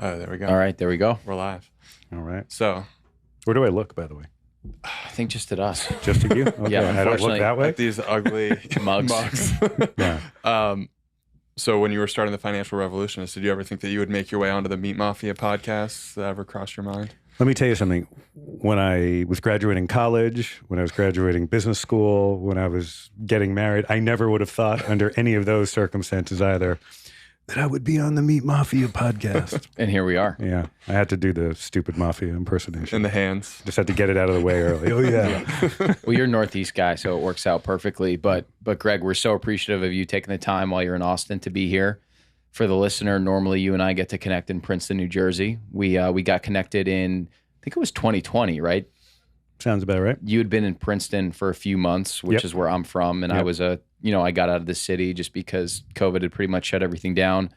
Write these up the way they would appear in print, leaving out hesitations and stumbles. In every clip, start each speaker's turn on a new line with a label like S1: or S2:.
S1: Oh, there we go.
S2: All right, there we go.
S1: We're live.
S3: All right.
S1: So,
S3: Where do I look, by the way?
S2: I think just at us.
S3: Just at you? Okay.
S2: Yeah,
S3: I don't look
S2: unfortunately,
S3: that way?
S1: like these ugly
S2: Mugs.
S3: Yeah.
S1: So when you were starting the Financial Revolutionist, did you ever think that you would make your way onto the Meat Mafia podcast? Did that ever cross your mind?
S3: Let me tell you something. When I was graduating college, when I was graduating business school, when I was getting married, I never would have thought under any of those circumstances either that I would be on the Meat Mafia podcast.
S2: And here we are.
S3: Yeah. I had to do the stupid mafia impersonation.
S1: In the hands.
S3: Just had to get it out of the way early. Oh, yeah.
S2: Well, you're a Northeast guy, so it works out perfectly. But Greg, we're so appreciative of you taking the time while you're in Austin to be here. For the listener, normally you and I get to connect in Princeton, New Jersey. We got connected in, I think it was 2020, right?
S3: Sounds about right.
S2: You had been in Princeton for a few months, which
S3: Yep.
S2: is where I'm from. And
S3: Yep.
S2: I was I got out of the city just because COVID had pretty much shut everything down.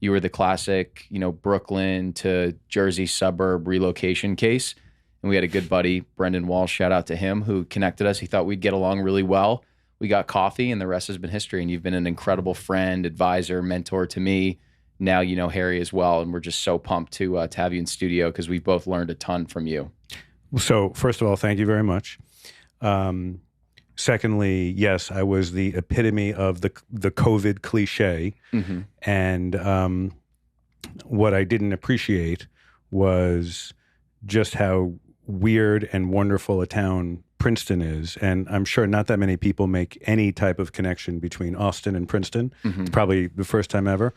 S2: You were the classic, Brooklyn to Jersey suburb relocation case. And we had a good buddy, Brendan Walsh, shout out to him, who connected us. He thought we'd get along really well. We got coffee, and the rest has been history. And you've been an incredible friend, advisor, mentor to me. Now you know Harry as well, and we're just so pumped to have you in studio because we've both learned a ton from you.
S3: So, first of all, thank you very much. Secondly, yes, I was the epitome of the COVID cliche.
S2: Mm-hmm.
S3: And what I didn't appreciate was just how weird and wonderful a town Princeton is. And I'm sure not that many people make any type of connection between Austin and Princeton.
S2: Mm-hmm.
S3: It's probably the first time ever.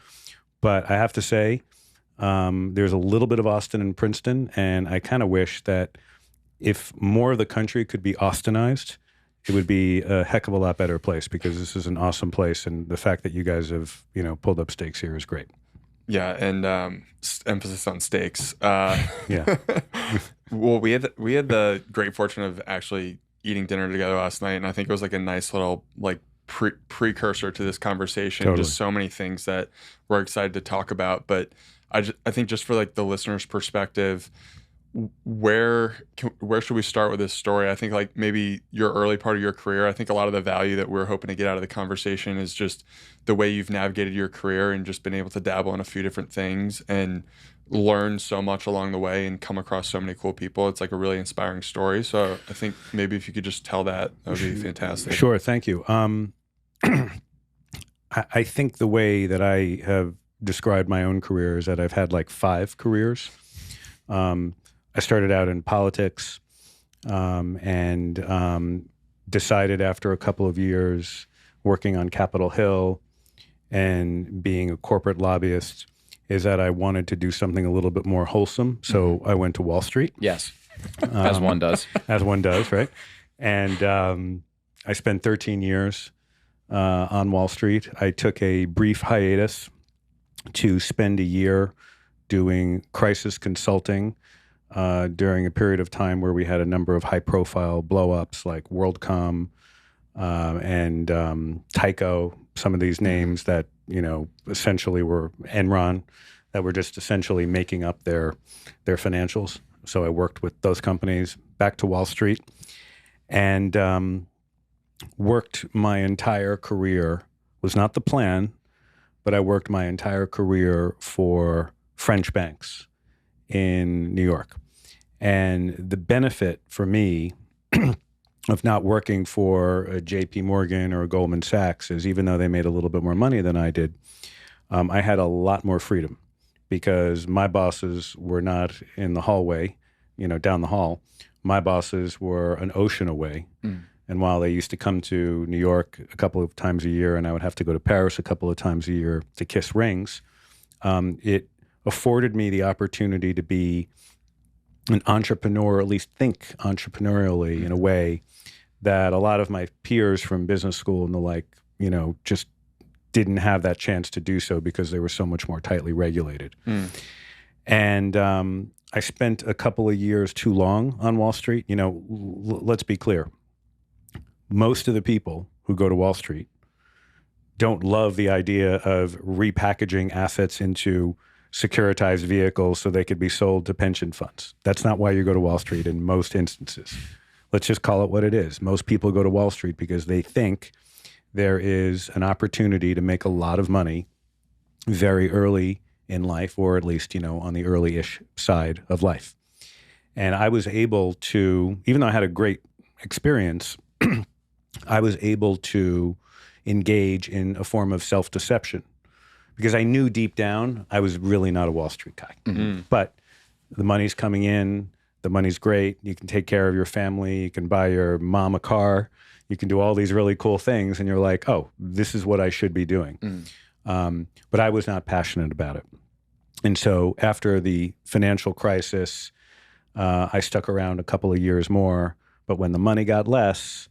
S3: But I have to say, there's a little bit of Austin and Princeton. And I kind of wish that if more of the country could be Austinized, it would be a heck of a lot better place, because this is an awesome place. And the fact that you guys have, pulled up stakes here is great.
S1: Yeah, and emphasis on steaks.
S3: Yeah.
S1: Well, we had the great fortune of actually eating dinner together last night, and I think it was like a nice little precursor to this conversation.
S3: Totally.
S1: Just so many things that we're excited to talk about. But I think just for the listener's perspective, where should we start with this story? I think maybe your early part of your career. I think a lot of the value that we're hoping to get out of the conversation is just the way you've navigated your career and just been able to dabble in a few different things and learn so much along the way and come across so many cool people. It's a really inspiring story. So I think maybe if you could just tell that would be fantastic.
S3: Sure. Thank you. I think the way that I have described my own career is that I've had 5 careers. I started out in politics and decided after a couple of years working on Capitol Hill and being a corporate lobbyist is that I wanted to do something a little bit more wholesome. So I went to Wall Street.
S2: Yes, as one does.
S3: As one does, right? And I spent 13 years on Wall Street. I took a brief hiatus to spend a year doing crisis consulting during a period of time where we had a number of high-profile blow-ups like WorldCom and Tyco, some of these names that, essentially were Enron, that were just essentially making up their financials. So I worked with those companies, back to Wall Street, and worked my entire career. Was not the plan, but I worked my entire career for French banks in New York. And the benefit for me of not working for a JP Morgan or a Goldman Sachs is, even though they made a little bit more money than I did, I had a lot more freedom, because my bosses were not in the hallway, down the hall. My bosses were an ocean away. Mm. And while they used to come to New York a couple of times a year, and I would have to go to Paris a couple of times a year to kiss rings, it afforded me the opportunity to be an entrepreneur, or at least think entrepreneurially in a way that a lot of my peers from business school and the like, just didn't have that chance to do so because they were so much more tightly regulated. Mm. And I spent a couple of years too long on Wall Street. Let's be clear. Most of the people who go to Wall Street don't love the idea of repackaging assets into securitized vehicles so they could be sold to pension funds. That's not why you go to Wall Street in most instances. Let's just call it what it is. Most people go to Wall Street because they think there is an opportunity to make a lot of money very early in life, or at least, on the early-ish side of life. And I was able to, even though I had a great experience, I was able to engage in a form of self-deception because I knew deep down I was really not a Wall Street guy.
S1: Mm-hmm.
S3: But the money's coming in, the money's great, you can take care of your family, you can buy your mom a car, you can do all these really cool things, and you're like, oh, this is what I should be doing. But I was not passionate about it. And so after the financial crisis, I stuck around a couple of years more, but when the money got less,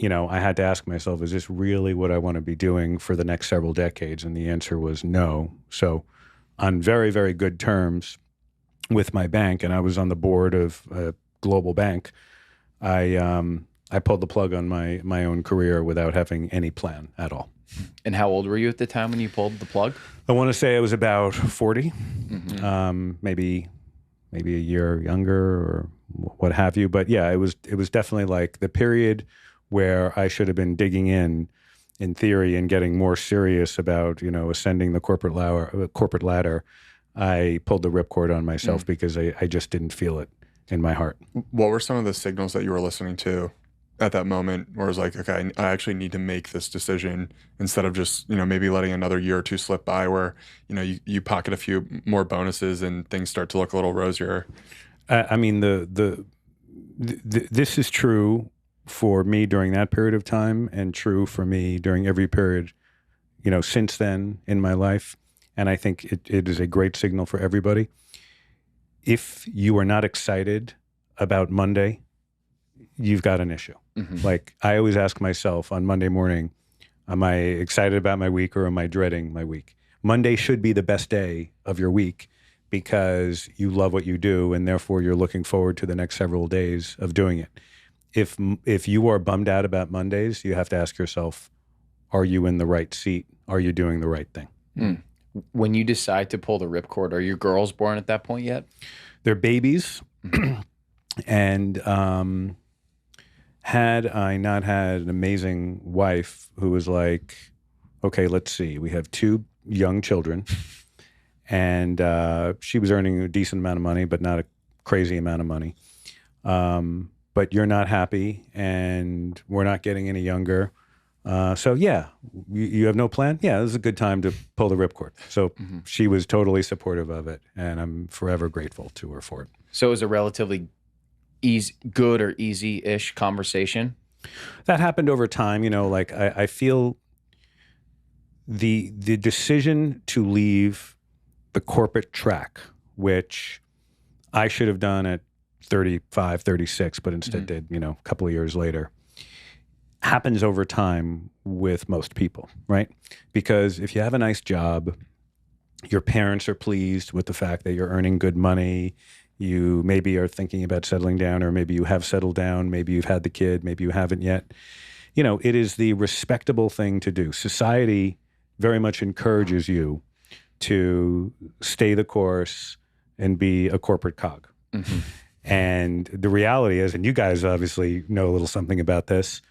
S3: I had to ask myself, is this really what I want to be doing for the next several decades? And the answer was no. So on very, very good terms with my bank, and I was on the board of a global bank, I pulled the plug on my own career without having any plan at all.
S2: And how old were you at the time when you pulled the plug?
S3: I want to say I was about 40, maybe a year younger or what have you. But yeah, it was definitely like the period where I should have been digging in theory, and getting more serious about, ascending the corporate ladder. I pulled the ripcord on myself because I just didn't feel it in my heart.
S1: What were some of the signals that you were listening to at that moment where it was like, okay, I actually need to make this decision instead of just, maybe letting another year or two slip by where, you pocket a few more bonuses and things start to look a little rosier?
S3: I mean, this is true for me during that period of time, and true for me during every period, since then in my life. And I think it is a great signal for everybody. If you are not excited about Monday, you've got an issue. Like, I always ask myself on Monday morning, am I excited about my week or am I dreading my week? Monday should be the best day of your week because you love what you do, and therefore you're looking forward to the next several days of doing it. If you are bummed out about Mondays, you have to ask yourself, are you in the right seat? Are you doing the right thing?
S2: When you decide to pull the ripcord, are your girls born at that point yet?
S3: They're babies. And had I not had an amazing wife who was like, okay, let's see, we have 2 young children, and she was earning a decent amount of money, but not a crazy amount of money. But you're not happy, and we're not getting any younger. So yeah, you have no plan? Yeah, this is a good time to pull the ripcord. So she was totally supportive of it, and I'm forever grateful to her for it.
S2: So it was a relatively good or easy-ish conversation?
S3: That happened over time. Like I feel the decision to leave the corporate track, which I should have done at 35, 36, but instead did, a couple of years later, happens over time with most people, right? Because if you have a nice job, your parents are pleased with the fact that you're earning good money, you maybe are thinking about settling down, or maybe you have settled down, maybe you've had the kid, maybe you haven't yet. It is the respectable thing to do. Society very much encourages you to stay the course and be a corporate cog. And the reality is, and you guys obviously know a little something about this,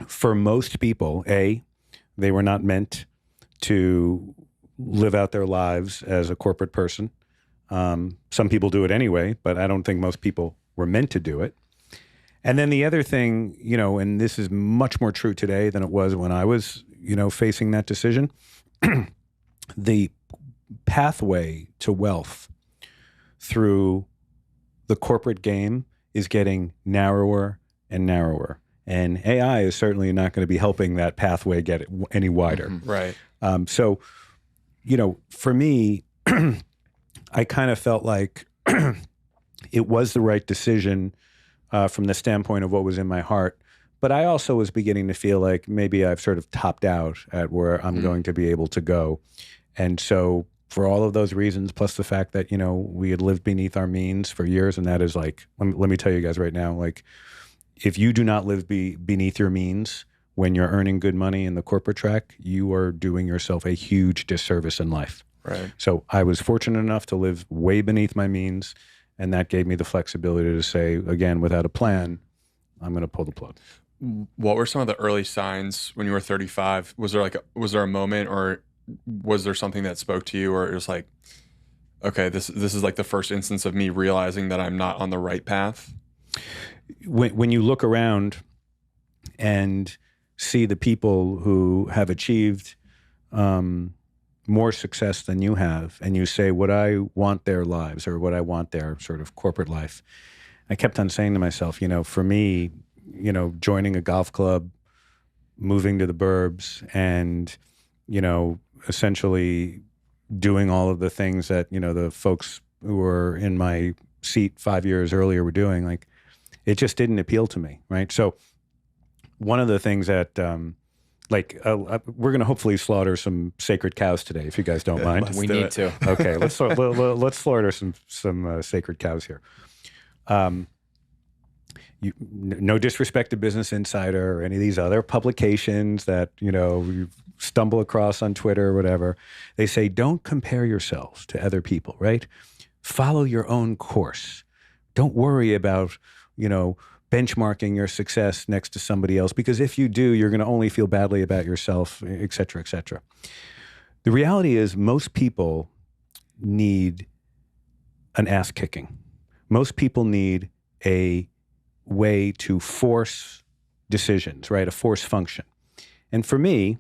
S3: for most people, they were not meant to live out their lives as a corporate person. Some people do it anyway, but I don't think most people were meant to do it. And then the other thing, and this is much more true today than it was when I was, facing that decision, the pathway to wealth through the corporate game is getting narrower and narrower. And AI is certainly not going to be helping that pathway get any wider.
S1: Right.
S3: So, for me, I kind of felt like it was the right decision from the standpoint of what was in my heart. But I also was beginning to feel like maybe I've sort of topped out at where I'm going to be able to go. And so for all of those reasons, plus the fact that, we had lived beneath our means for years, and that is like, let me tell you guys right now, like, if you do not live beneath your means when you're earning good money in the corporate track, you are doing yourself a huge disservice in life.
S1: Right.
S3: So I was fortunate enough to live way beneath my means, and that gave me the flexibility to say, again, without a plan, I'm going to pull the plug.
S1: What were some of the early signs when you were 35? Was there a moment or was there something that spoke to you, or it was like, okay, this is like the first instance of me realizing that I'm not on the right path?
S3: When you look around and see the people who have achieved more success than you have, and you say, would I want their lives, or would I want their sort of corporate life? I kept on saying to myself, for me, joining a golf club, moving to the burbs, and, essentially doing all of the things that, the folks who were in my seat 5 years earlier were doing, like, it just didn't appeal to me, right? So one of the things that, we're going to hopefully slaughter some sacred cows today, if you guys don't mind.
S2: We need to.
S3: Okay, let's slaughter some sacred cows here. No disrespect to Business Insider or any of these other publications that you stumble across on Twitter or whatever. They say, don't compare yourselves to other people, right? Follow your own course. Don't worry about benchmarking your success next to somebody else, because if you do, you're going to only feel badly about yourself, et cetera, et cetera. The reality is most people need an ass kicking. Most people need a way to force decisions, right? A force function. And for me,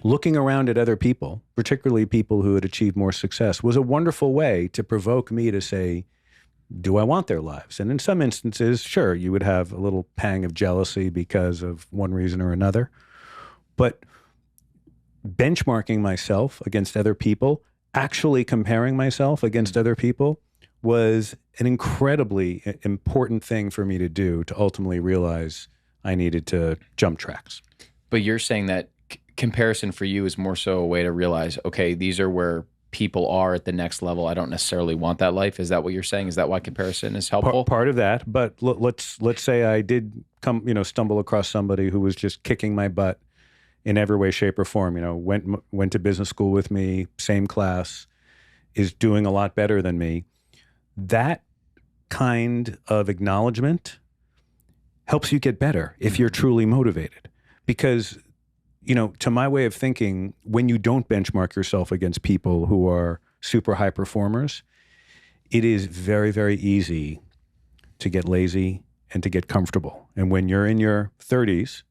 S3: looking around at other people, particularly people who had achieved more success, was a wonderful way to provoke me to say, do I want their lives? And in some instances, sure, you would have a little pang of jealousy because of one reason or another. But benchmarking myself against other people, actually comparing myself against other people, was an incredibly important thing for me to do to ultimately realize I needed to jump tracks.
S2: But you're saying that comparison for you is more so a way to realize, okay, these are where people are at the next level. I don't necessarily want that life. Is that what you're saying? Is that why comparison is helpful?
S3: Part of that, but let's say I did stumble across somebody who was just kicking my butt in every way, shape, or form. Went to business school with me, same class, is doing a lot better than me. That kind of acknowledgement helps you get better if you're truly motivated. Because, to my way of thinking, when you don't benchmark yourself against people who are super high performers, it is very, very easy to get lazy and to get comfortable. And when you're in your 30s,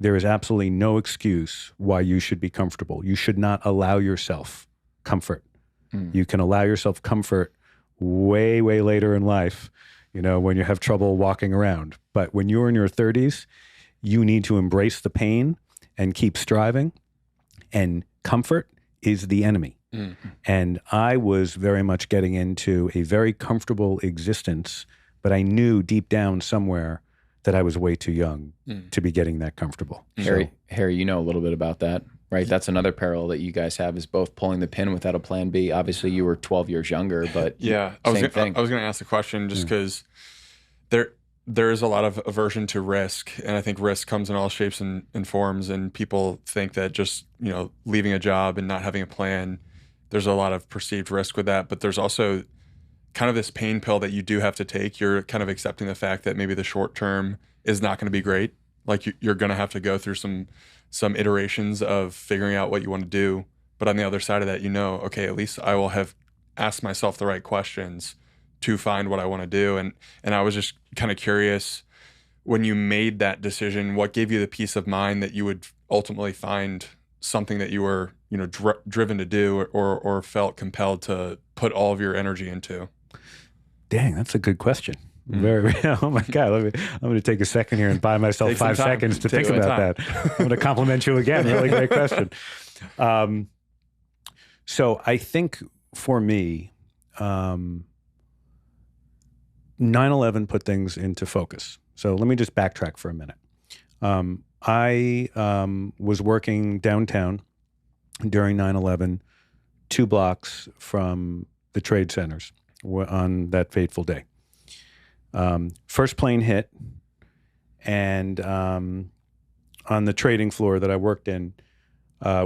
S3: there is absolutely no excuse why you should be comfortable. You should not allow yourself comfort. You can allow yourself comfort way, way later in life, when you have trouble walking around. But when you're in your 30s, you need to embrace the pain and keep striving. And comfort is the enemy. And I was very much getting into a very comfortable existence, but I knew deep down somewhere that I was way too young to be getting that comfortable.
S2: Harry, you know a little bit about that, right? That's another parallel that you guys have, is both pulling the pin without a plan B. Obviously, you were 12 years younger, but
S1: yeah,
S2: same thing.
S1: I was going to ask the question just because there is a lot of aversion to risk, and I think risk comes in all shapes and forms, and people think that just, leaving a job and not having a plan, there's a lot of perceived risk with that, but there's also kind of this pain pill that you do have to take. You're kind of accepting the fact that maybe the short term is not going to be great. Like you're going to have to go through some iterations of figuring out what you want to do, but on the other side of that, okay, at least I will have asked myself the right questions to find what I want to do. And I was just kind of curious, when you made that decision, what gave you the peace of mind that you would ultimately find something that you were, driven to do or felt compelled to put all of your energy into?
S3: Dang, that's a good question. Very. Oh my God! I'm going to take a second here and buy myself 5 seconds to think about that. I'm going to compliment you again. Really great question. So I think for me, 9/11 put things into focus. So let me just backtrack for a minute. I was working downtown during 9/11, 2 blocks from the trade centers on that fateful day. First plane hit, and on the trading floor that I worked in,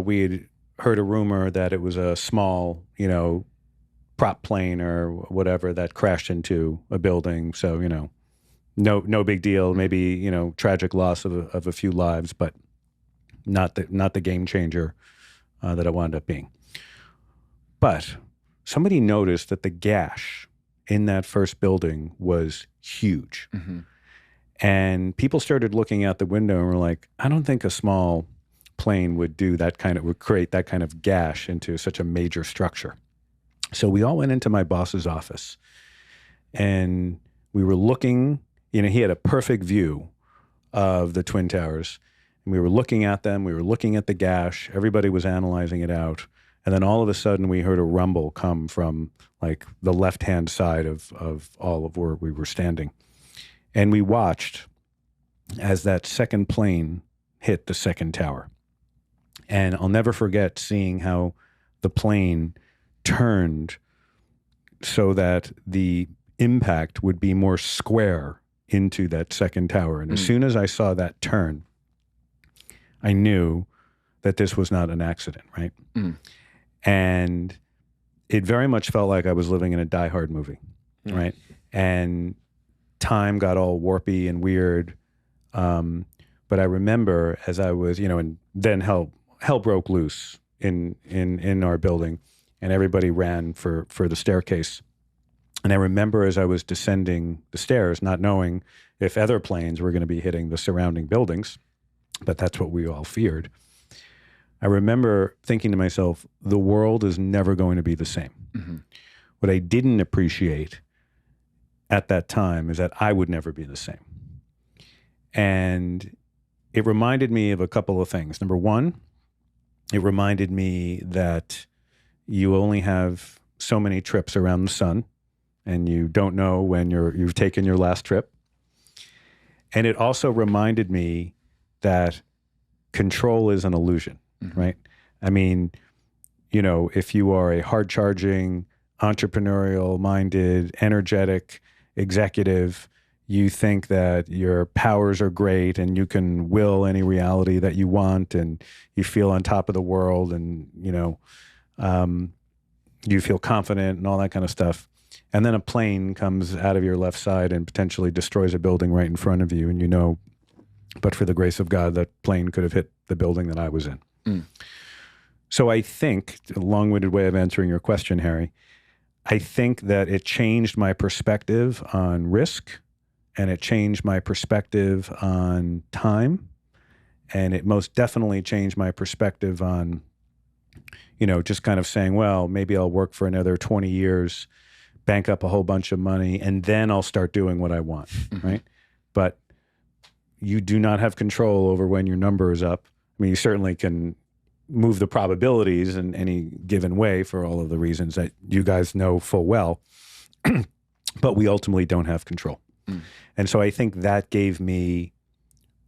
S3: we had heard a rumor that it was a small, prop plane or whatever that crashed into a building. So, no big deal. Maybe, tragic loss of a few lives, but not the game changer that it wound up being. But somebody noticed that the gash in that first building was huge.
S2: Mm-hmm.
S3: And people started looking out the window and were like, I don't think a small plane would create that kind of gash into such a major structure. So we all went into my boss's office and we were looking, he had a perfect view of the Twin Towers. And we were looking at them. We were looking at the gash. Everybody was analyzing it out. And then all of a sudden we heard a rumble come from like the left-hand side of all of where we were standing. And we watched as that second plane hit the second tower. And I'll never forget seeing how the plane turned so that the impact would be more square into that second tower. And as soon as I saw that turn, I knew that this was not an accident, right? And it very much felt like I was living in a Die Hard movie, right? And time got all warpy and weird. But I remember as I was, and then hell broke loose in our building, and everybody ran for the staircase. And I remember as I was descending the stairs, not knowing if other planes were going to be hitting the surrounding buildings, but that's what we all feared. I remember thinking to myself, the world is never going to be the same. Mm-hmm. What I didn't appreciate at that time is that I would never be the same. And it reminded me of a couple of things. Number one, it reminded me that you only have so many trips around the sun, and you don't know when you've taken your last trip. And it also reminded me that control is an illusion, right? I mean, if you are a hard-charging, entrepreneurial-minded, energetic executive, you think that your powers are great and you can will any reality that you want, and you feel on top of the world, and you feel confident and all that kind of stuff. And then a plane comes out of your left side and potentially destroys a building right in front of you, and but for the grace of God, that plane could have hit the building that I was in. So I think, a long-winded way of answering your question, Harry, I think that it changed my perspective on risk, and it changed my perspective on time, and it most definitely changed my perspective on, just kind of saying, well, maybe I'll work for another 20 years, bank up a whole bunch of money, and then I'll start doing what I want, right? But you do not have control over when your number is up. I mean, you certainly can move the probabilities in any given way for all of the reasons that you guys know full well, but we ultimately don't have control. And so I think that gave me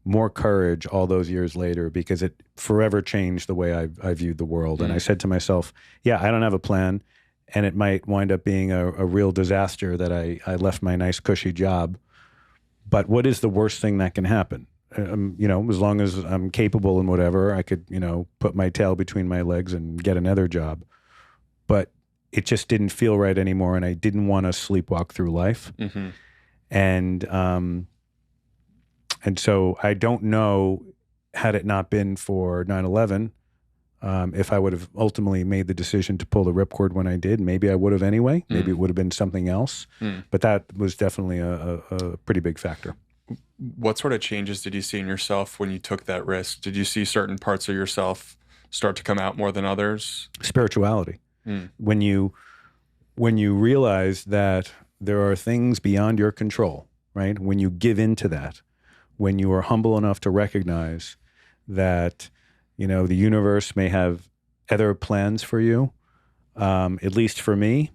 S3: more courage all those years later, because it forever changed the way I viewed the world. And I said to myself, yeah, I don't have a plan, and it might wind up being a real disaster that I left my nice cushy job. But what is the worst thing that can happen? As long as I'm capable and whatever, I could, put my tail between my legs and get another job. But it just didn't feel right anymore, and I didn't want to sleepwalk through life. And so I don't know, had it not been for 9/11, if I would have ultimately made the decision to pull the ripcord when I did. Maybe I would have anyway. Maybe it would have been something else. But that was definitely a pretty big factor.
S1: What sort of changes did you see in yourself when you took that risk? Did you see certain parts of yourself start to come out more than others?
S3: Spirituality. When you realize that there are things beyond your control, right? When you give into that, when you are humble enough to recognize that, the universe may have other plans for you, at least for me,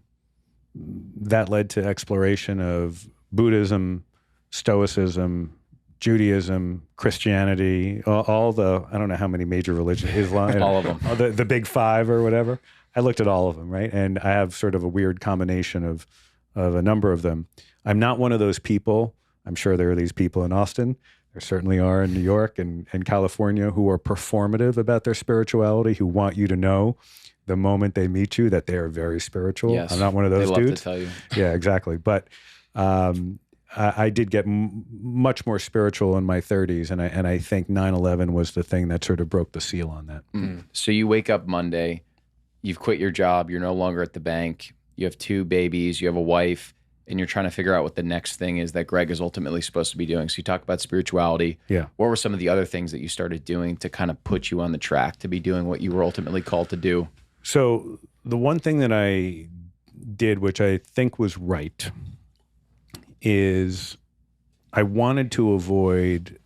S3: that led to exploration of Buddhism, Stoicism, Judaism, Christianity, all the, I don't know how many major religions, Islam,
S2: all of them,
S3: the big five or whatever. I looked at all of them, right? And I have sort of a weird combination of a number of them. I'm not one of those people. I'm sure there are these people in Austin. There certainly are in New York and California who are performative about their spirituality, who want you to know the moment they meet you that they are very spiritual.
S2: Yes.
S3: I'm not one of those
S2: dudes. They love
S3: dudes.
S2: to tell you.
S3: Yeah, exactly. But I did get much more spiritual in my 30s, and I think 9/11 was the thing that sort of broke the seal on that.
S2: So you wake up Monday, you've quit your job, you're no longer at the bank, you have 2 babies, you have a wife, and you're trying to figure out what the next thing is that Gregg is ultimately supposed to be doing. So you talk about spirituality.
S3: Yeah.
S2: What were some of the other things that you started doing to kind of put you on the track to be doing what you were ultimately called to do?
S3: So the one thing that I did, which I think was right, is I wanted to avoid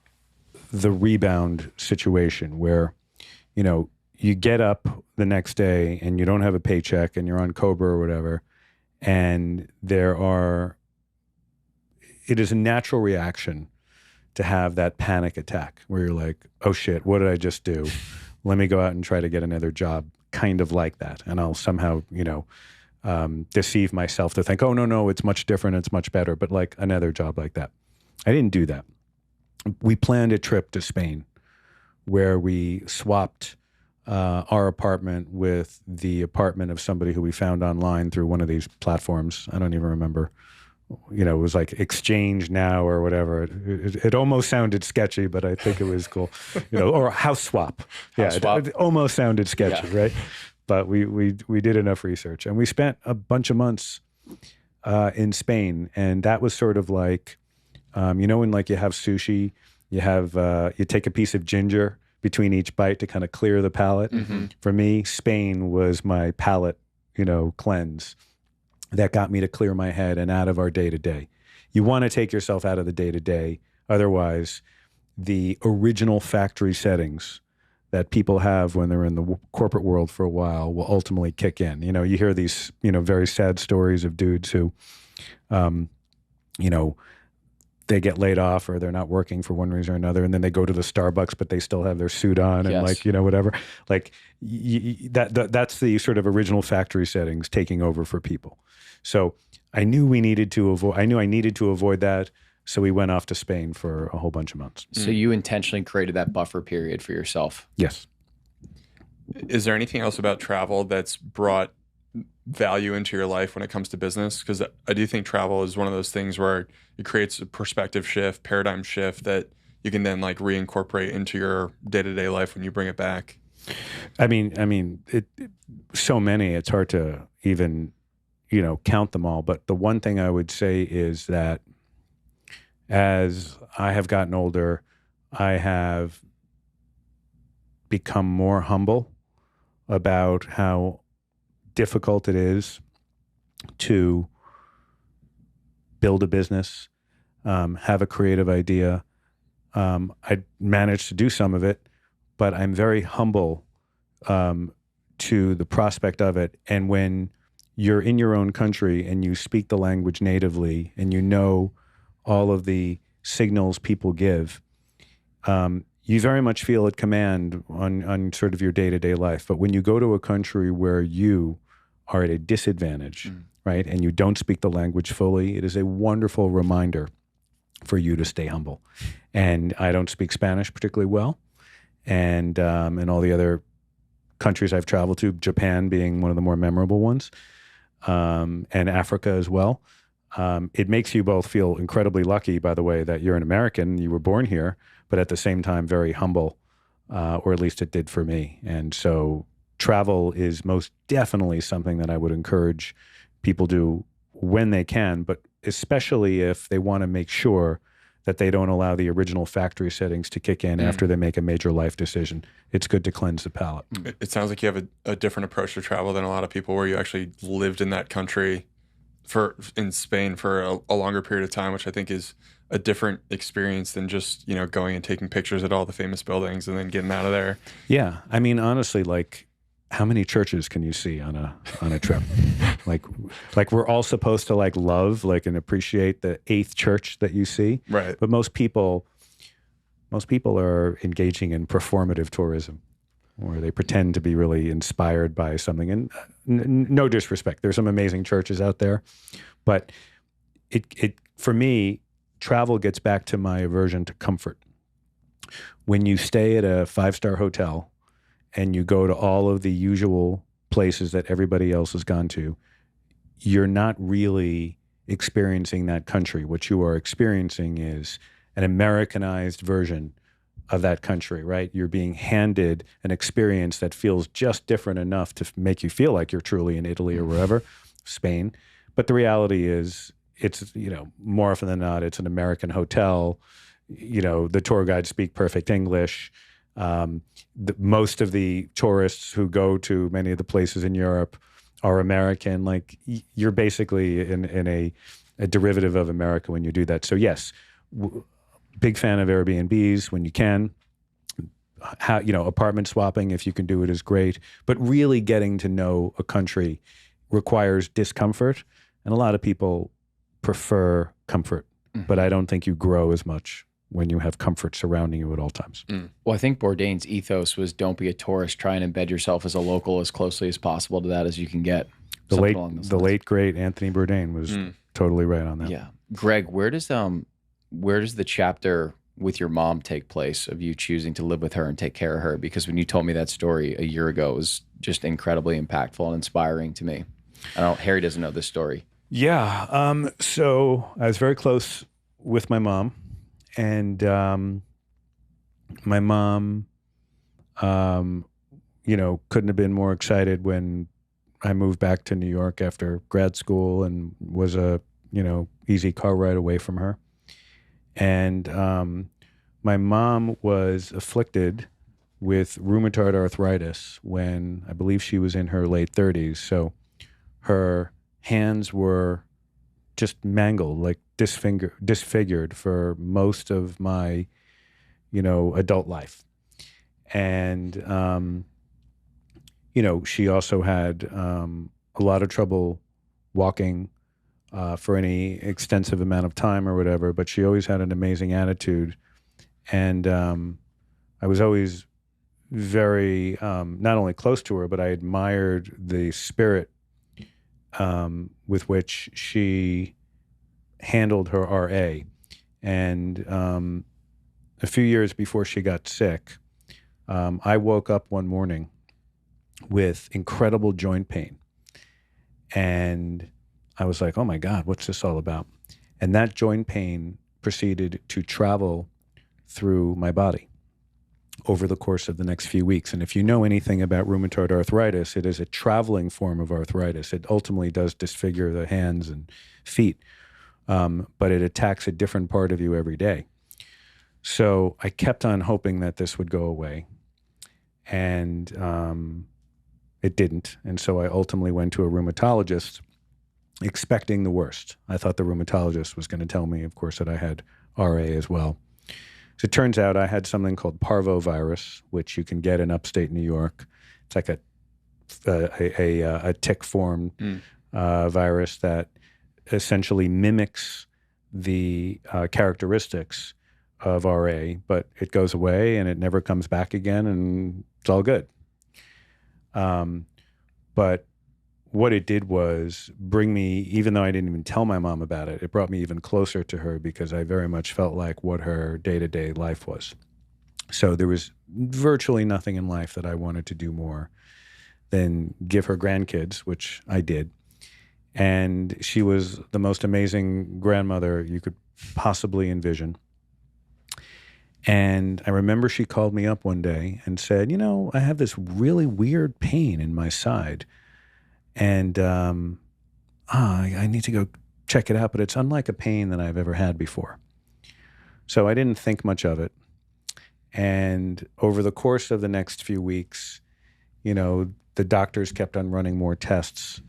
S3: the rebound situation where, you get up the next day and you don't have a paycheck and you're on COBRA or whatever, and it is a natural reaction to have that panic attack where you're like, oh shit, what did I just do? Let me go out and try to get another job, kind of like that. And I'll somehow, deceive myself to think, oh, no, it's much different, it's much better, but like another job like that. I didn't do that. We planned a trip to Spain where we swapped our apartment with the apartment of somebody who we found online through one of these platforms. I don't even remember. It was like Exchange Now or whatever. It almost sounded sketchy, but I think it was cool. Or House Swap. It almost sounded sketchy, right? But we did enough research, and we spent a bunch of months in Spain, and that was sort of like, when like you have sushi, you take a piece of ginger between each bite to kind of clear the palate.
S2: Mm-hmm.
S3: For me, Spain was my palate, cleanse that got me to clear my head and out of our day-to-day. You want to take yourself out of the day-to-day. Otherwise, the original factory settings that people have when they're in the corporate world for a while will ultimately kick in. You hear these, very sad stories of dudes who, they get laid off or they're not working for one reason or another, and then they go to the Starbucks, but they still have their suit on and whatever. Like that's the sort of original factory settings taking over for people. So I knew I needed to avoid that. So we went off to Spain for a whole bunch of months.
S2: So you intentionally created that buffer period for yourself.
S3: Yes.
S1: Is there anything else about travel that's brought value into your life when it comes to business? Because I do think travel is one of those things where it creates a perspective shift, paradigm shift that you can then like reincorporate into your day-to-day life when you bring it back.
S3: I mean, so many, it's hard to even, count them all. But the one thing I would say is that as I have gotten older, I have become more humble about how difficult it is to build a business, have a creative idea. I managed to do some of it, but I'm very humble to the prospect of it. And when you're in your own country and you speak the language natively and all of the signals people give, you very much feel at command on sort of your day-to-day life. But when you go to a country where you are at a disadvantage, right, and you don't speak the language fully, it is a wonderful reminder for you to stay humble. And I don't speak Spanish particularly well, and all the other countries I've traveled to, Japan being one of the more memorable ones, and Africa as well. It makes you both feel incredibly lucky, by the way, that you're an American, you were born here, but at the same time very humble, or at least it did for me. And so travel is most definitely something that I would encourage people do when they can, but especially if they want to make sure that they don't allow the original factory settings to kick in after they make a major life decision. It's good to cleanse the palate.
S1: It sounds like you have a different approach to travel than a lot of people, where you actually lived in that country in Spain for a longer period of time, which I think is a different experience than just, going and taking pictures at all the famous buildings and then getting out of there.
S3: Yeah. I mean, honestly, like, how many churches can you see on a trip? like we're all supposed to love and appreciate the 8th church that you see.
S1: Right.
S3: But most people are engaging in performative tourism, where they pretend to be really inspired by something. And no disrespect, there's some amazing churches out there, but it for me, travel gets back to my aversion to comfort. When you stay at a 5-star hotel and you go to all of the usual places that everybody else has gone to, you're not really experiencing that country. What you are experiencing is an Americanized version of that country, right? You're being handed an experience that feels just different enough to make you feel like you're truly in Italy or wherever, Spain. But the reality is, it's, more often than not, it's an American hotel. The tour guides speak perfect English. Most of the tourists who go to many of the places in Europe are American. Like, you're basically in a derivative of America when you do that. So yes, big fan of Airbnbs when you can. Apartment swapping, if you can do it, is great. But really getting to know a country requires discomfort, and a lot of people prefer comfort. But I don't think you grow as much when you have comfort surrounding you at all times.
S2: Well, I think Bourdain's ethos was, don't be a tourist, try and embed yourself as a local as closely as possible to that as you can get.
S3: The late great Anthony Bourdain was totally right on that.
S2: Yeah. Gregg, where does the chapter with your mom take place, of you choosing to live with her and take care of her? Because when you told me that story a year ago, it was just incredibly impactful and inspiring to me. Harry doesn't know this story.
S3: Yeah. So I was very close with my mom, and my mom, couldn't have been more excited when I moved back to New York after grad school, and was a, easy car ride away from her. And my mom was afflicted with rheumatoid arthritis when I believe she was in her late 30s. So her hands were just mangled, like disfigured for most of my, adult life. And, she also had a lot of trouble walking for any extensive amount of time or whatever, but she always had an amazing attitude. And I was always very, not only close to her, but I admired the spirit with which she handled her RA. And a few years before she got sick, I woke up one morning with incredible joint pain. And I was like, oh my God, what's this all about? And that joint pain proceeded to travel through my body over the course of the next few weeks. And if you know anything about rheumatoid arthritis, it is a traveling form of arthritis. It ultimately does disfigure the hands and feet, but it attacks a different part of you every day. So I kept on hoping that this would go away, and it didn't. And so I ultimately went to a rheumatologist, expecting the worst. I thought the rheumatologist was going to tell me, of course, that I had RA as well. So it turns out I had something called parvovirus, which you can get in upstate New York. It's like a tick-formed virus that essentially mimics the characteristics of RA, but it goes away and it never comes back again, and it's all good. But what it did was bring me, even though I didn't even tell my mom about it, it brought me even closer to her, because I very much felt like what her day-to-day life was. So there was virtually nothing in life that I wanted to do more than give her grandkids, which I did. And she was the most amazing grandmother you could possibly envision. And I remember she called me up one day and said, I have this really weird pain in my side. And I need to go check it out, but it's unlike a pain that I've ever had before. So I didn't think much of it. And over the course of the next few weeks, the doctors kept on running more tests.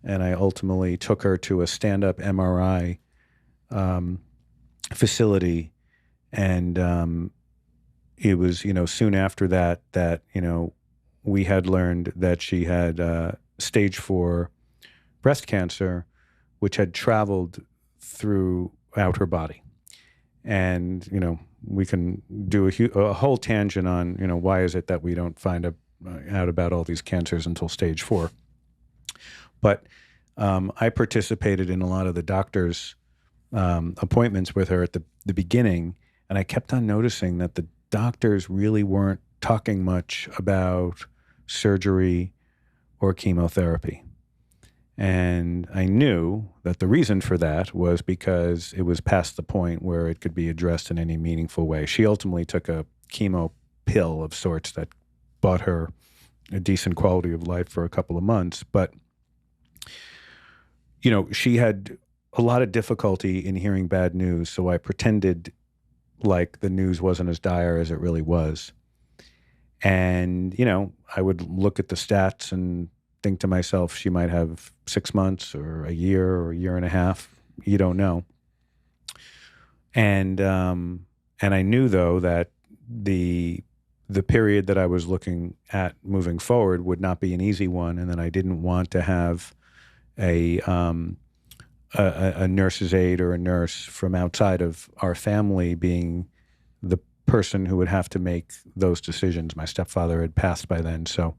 S3: And I ultimately took her to a stand-up MRI facility. And it was, soon after that, we had learned that she had stage 4 breast cancer, which had traveled throughout her body. And, we can do a whole tangent on, why is it that we don't find out about all these cancers until stage 4. But I participated in a lot of the doctor's appointments with her at the beginning, and I kept on noticing that the doctors really weren't talking much about surgery or chemotherapy. And I knew that the reason for that was because it was past the point where it could be addressed in any meaningful way. She ultimately took a chemo pill of sorts that bought her a decent quality of life for a couple of months. But, she had a lot of difficulty in hearing bad news. So I pretended like the news wasn't as dire as it really was. And, I would look at the stats and think to myself, she might have 6 months or a year and a half. You don't know. And I knew, though, that the period that I was looking at moving forward would not be an easy one, and that I didn't want to have a nurse's aide or a nurse from outside of our family being the person who would have to make those decisions. My stepfather had passed by then, so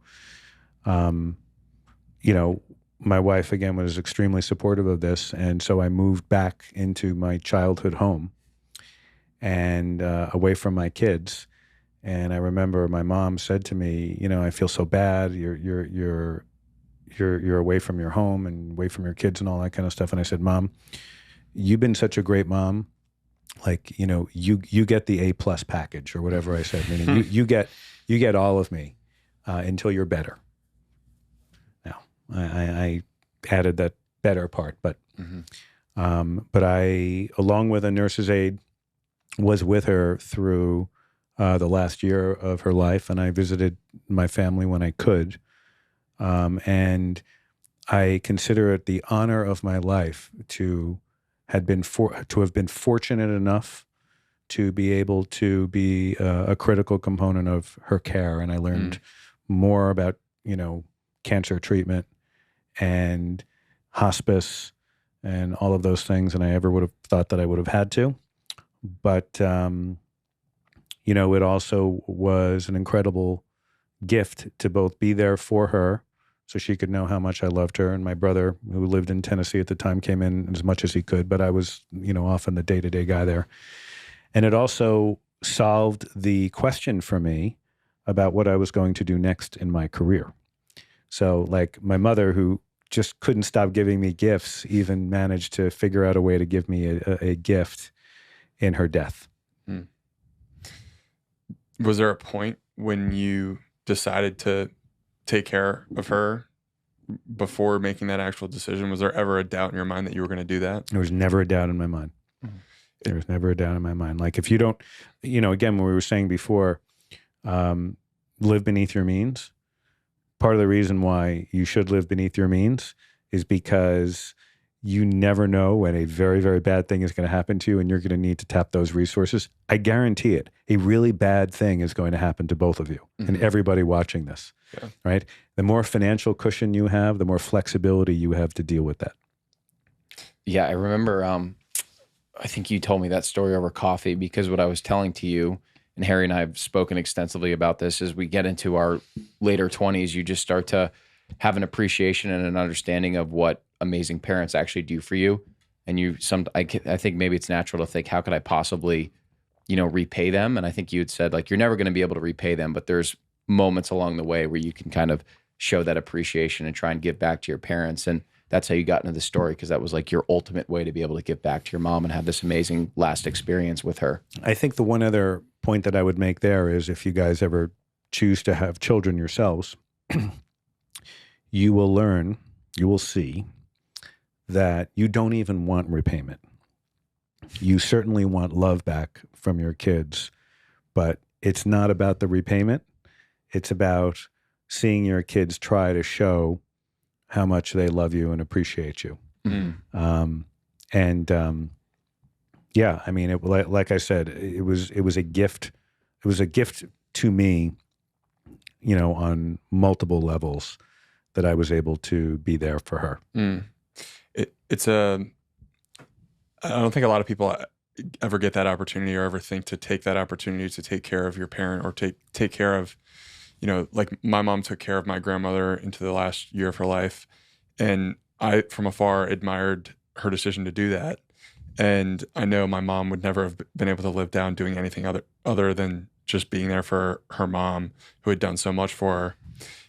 S3: my wife again was extremely supportive of this, and so I moved back into my childhood home and away from my kids. And I remember my mom said to me, I feel so bad. You're away from your home and away from your kids and all that kind of stuff. And I said, Mom, you've been such a great mom. Like, you get the A+ package or whatever I said, meaning you get all of me until you're better. Now, I added that better part, but I, along with a nurse's aide, was with her through the last year of her life, and I visited my family when I could. And I consider it the honor of my life to have been fortunate enough to be able to be a critical component of her care. And I learned more about, cancer treatment and hospice and all of those things than I ever would have thought that I would have had to. But, it also was an incredible gift to both be there for her so she could know how much I loved her. And my brother, who lived in Tennessee at the time, came in as much as he could, but I was, often the day-to-day guy there. And it also solved the question for me about what I was going to do next in my career. So like my mother, who just couldn't stop giving me gifts, even managed to figure out a way to give me a gift in her death.
S1: Was there a point when you decided to take care of her before making that actual decision? Was there ever a doubt in your mind that you were going to do that?
S3: There was never a doubt in my mind. There was never a doubt in my mind. Like if you don't, again, when we were saying before, live beneath your means. Part of the reason why you should live beneath your means is because you never know when a very, very bad thing is going to happen to you and you're going to need to tap those resources. I guarantee it. A really bad thing is going to happen to both of you and everybody watching this, right? The more financial cushion you have, the more flexibility you have to deal with that.
S2: Yeah, I remember, I think you told me that story over coffee, because what I was telling to you, and Harry and I have spoken extensively about this, as we get into our later 20s, you just start to have an appreciation and an understanding of what amazing parents actually do for you. And I think maybe it's natural to think, how could I possibly, repay them? And I think you had said, like, you're never going to be able to repay them, but there's moments along the way where you can kind of show that appreciation and try and give back to your parents. And that's how you got into the story, because that was like your ultimate way to be able to give back to your mom and have this amazing last experience with her.
S3: I think the one other point that I would make there is, if you guys ever choose to have children yourselves, you will see that you don't even want repayment. You certainly want love back from your kids, but it's not about the repayment. It's about seeing your kids try to show how much they love you and appreciate you. Yeah, I mean, like I said, it was a gift. It was a gift to me, on multiple levels, that I was able to be there for her.
S1: I don't think a lot of people ever get that opportunity or ever think to take that opportunity to take care of your parent or take care of, like my mom took care of my grandmother into the last year of her life. And I, from afar, admired her decision to do that. And I know my mom would never have been able to live down doing anything other than just being there for her mom, who had done so much for her.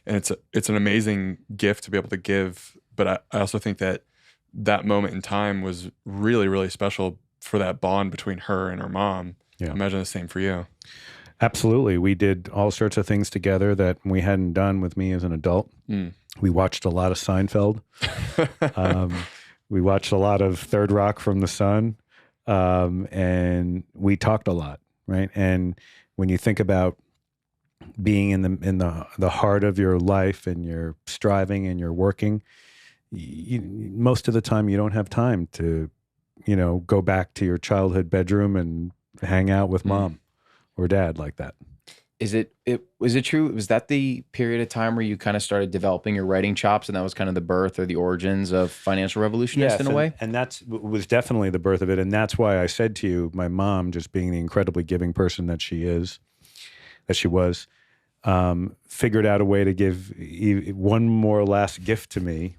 S1: And it's an amazing gift to be able to give but I also think that that moment in time was really, really special for that bond between her and her mom.
S3: Yeah.
S1: I imagine the same for you.
S3: Absolutely. We did all sorts of things together that we hadn't done with me as an adult. We watched a lot of Seinfeld. We watched a lot of Third Rock from the Sun. And we talked a lot, right? And when you think about being in the heart of your life and you're striving and you're working, most of the time you don't have time to, go back to your childhood bedroom and hang out with mom or dad like that.
S2: Was it true? Was that the period of time where you kind of started developing your writing chops, and that was kind of the birth or the origins of Financial Revolutionist in a way?
S3: And that was definitely the birth of it. And that's why I said to you, my mom, just being the incredibly giving person that she was, figured out a way to give one more last gift to me,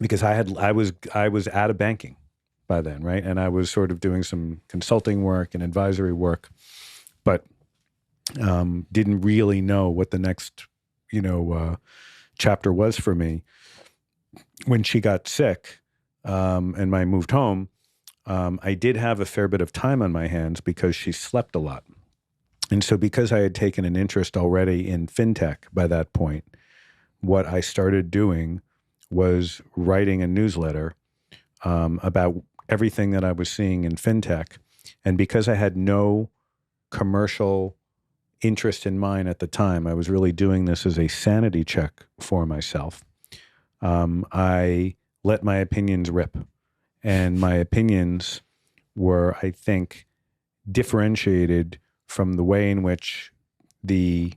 S3: because I was out of banking by then, right? And I was sort of doing some consulting work and advisory work, but didn't really know what the next, chapter was for me. When she got sick, and I moved home, I did have a fair bit of time on my hands because she slept a lot. And so because I had taken an interest already in fintech by that point, what I started doing was writing a newsletter about everything that I was seeing in fintech. And because I had no commercial interest in mind at the time, I was really doing this as a sanity check for myself. I let my opinions rip. And my opinions were, I think, differentiated from the way in which the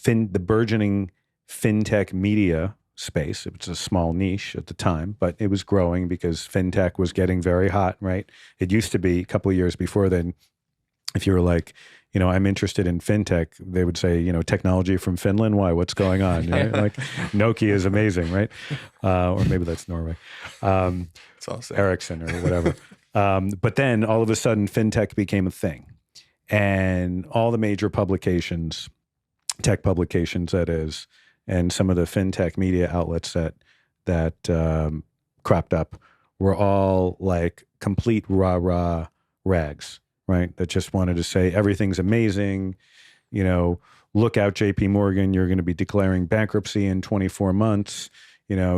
S3: burgeoning fintech media space, it was a small niche at the time, but it was growing because fintech was getting very hot, right? It used to be a couple of years before then, if you were like, I'm interested in fintech, they would say, technology from Finland. Why? What's going on? Like Nokia is amazing, right? Or maybe that's Norway.
S1: It's awesome.
S3: Ericsson or whatever. But then all of a sudden, fintech became a thing. And all the major publications, tech publications that is, and some of the fintech media outlets that cropped up were all like complete rah-rah rags, right? That just wanted to say everything's amazing. Look out, JP Morgan, you're going to be declaring bankruptcy in 24 months.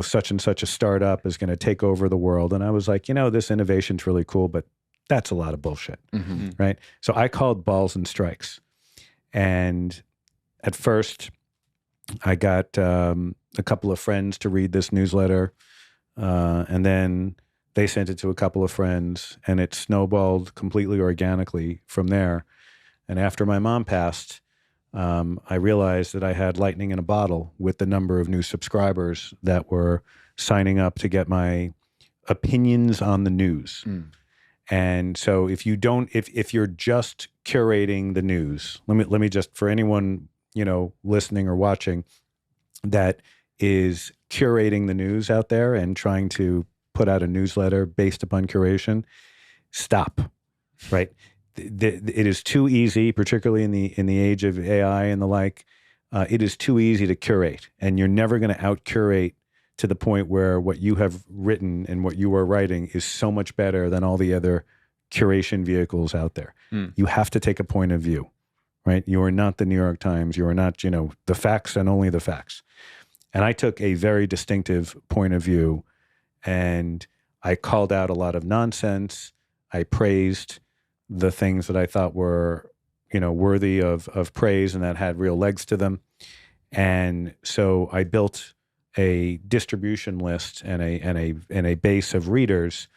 S3: Such and such a startup is going to take over the world. And I was like, this innovation's really cool, but that's a lot of bullshit, right? So I called balls and strikes. And at first, I got a couple of friends to read this newsletter, and then they sent it to a couple of friends, and it snowballed completely organically from there. And after my mom passed, I realized that I had lightning in a bottle with the number of new subscribers that were signing up to get my opinions on the news. And so if you're just curating the news, let me just, for anyone, listening or watching that is curating the news out there and trying to put out a newsletter based upon curation, stop, right? It is too easy, particularly in the age of AI and the like, it is too easy to curate, and you're never going to out-curate to the point where what you have written and what you are writing is so much better than all the other curation vehicles out there. You have to take a point of view, right? You are not the New York Times. You are not, the facts and only the facts. And I took a very distinctive point of view, and I called out a lot of nonsense. I praised the things that I thought were, worthy of praise and that had real legs to them. And so I built a distribution list and a base of readers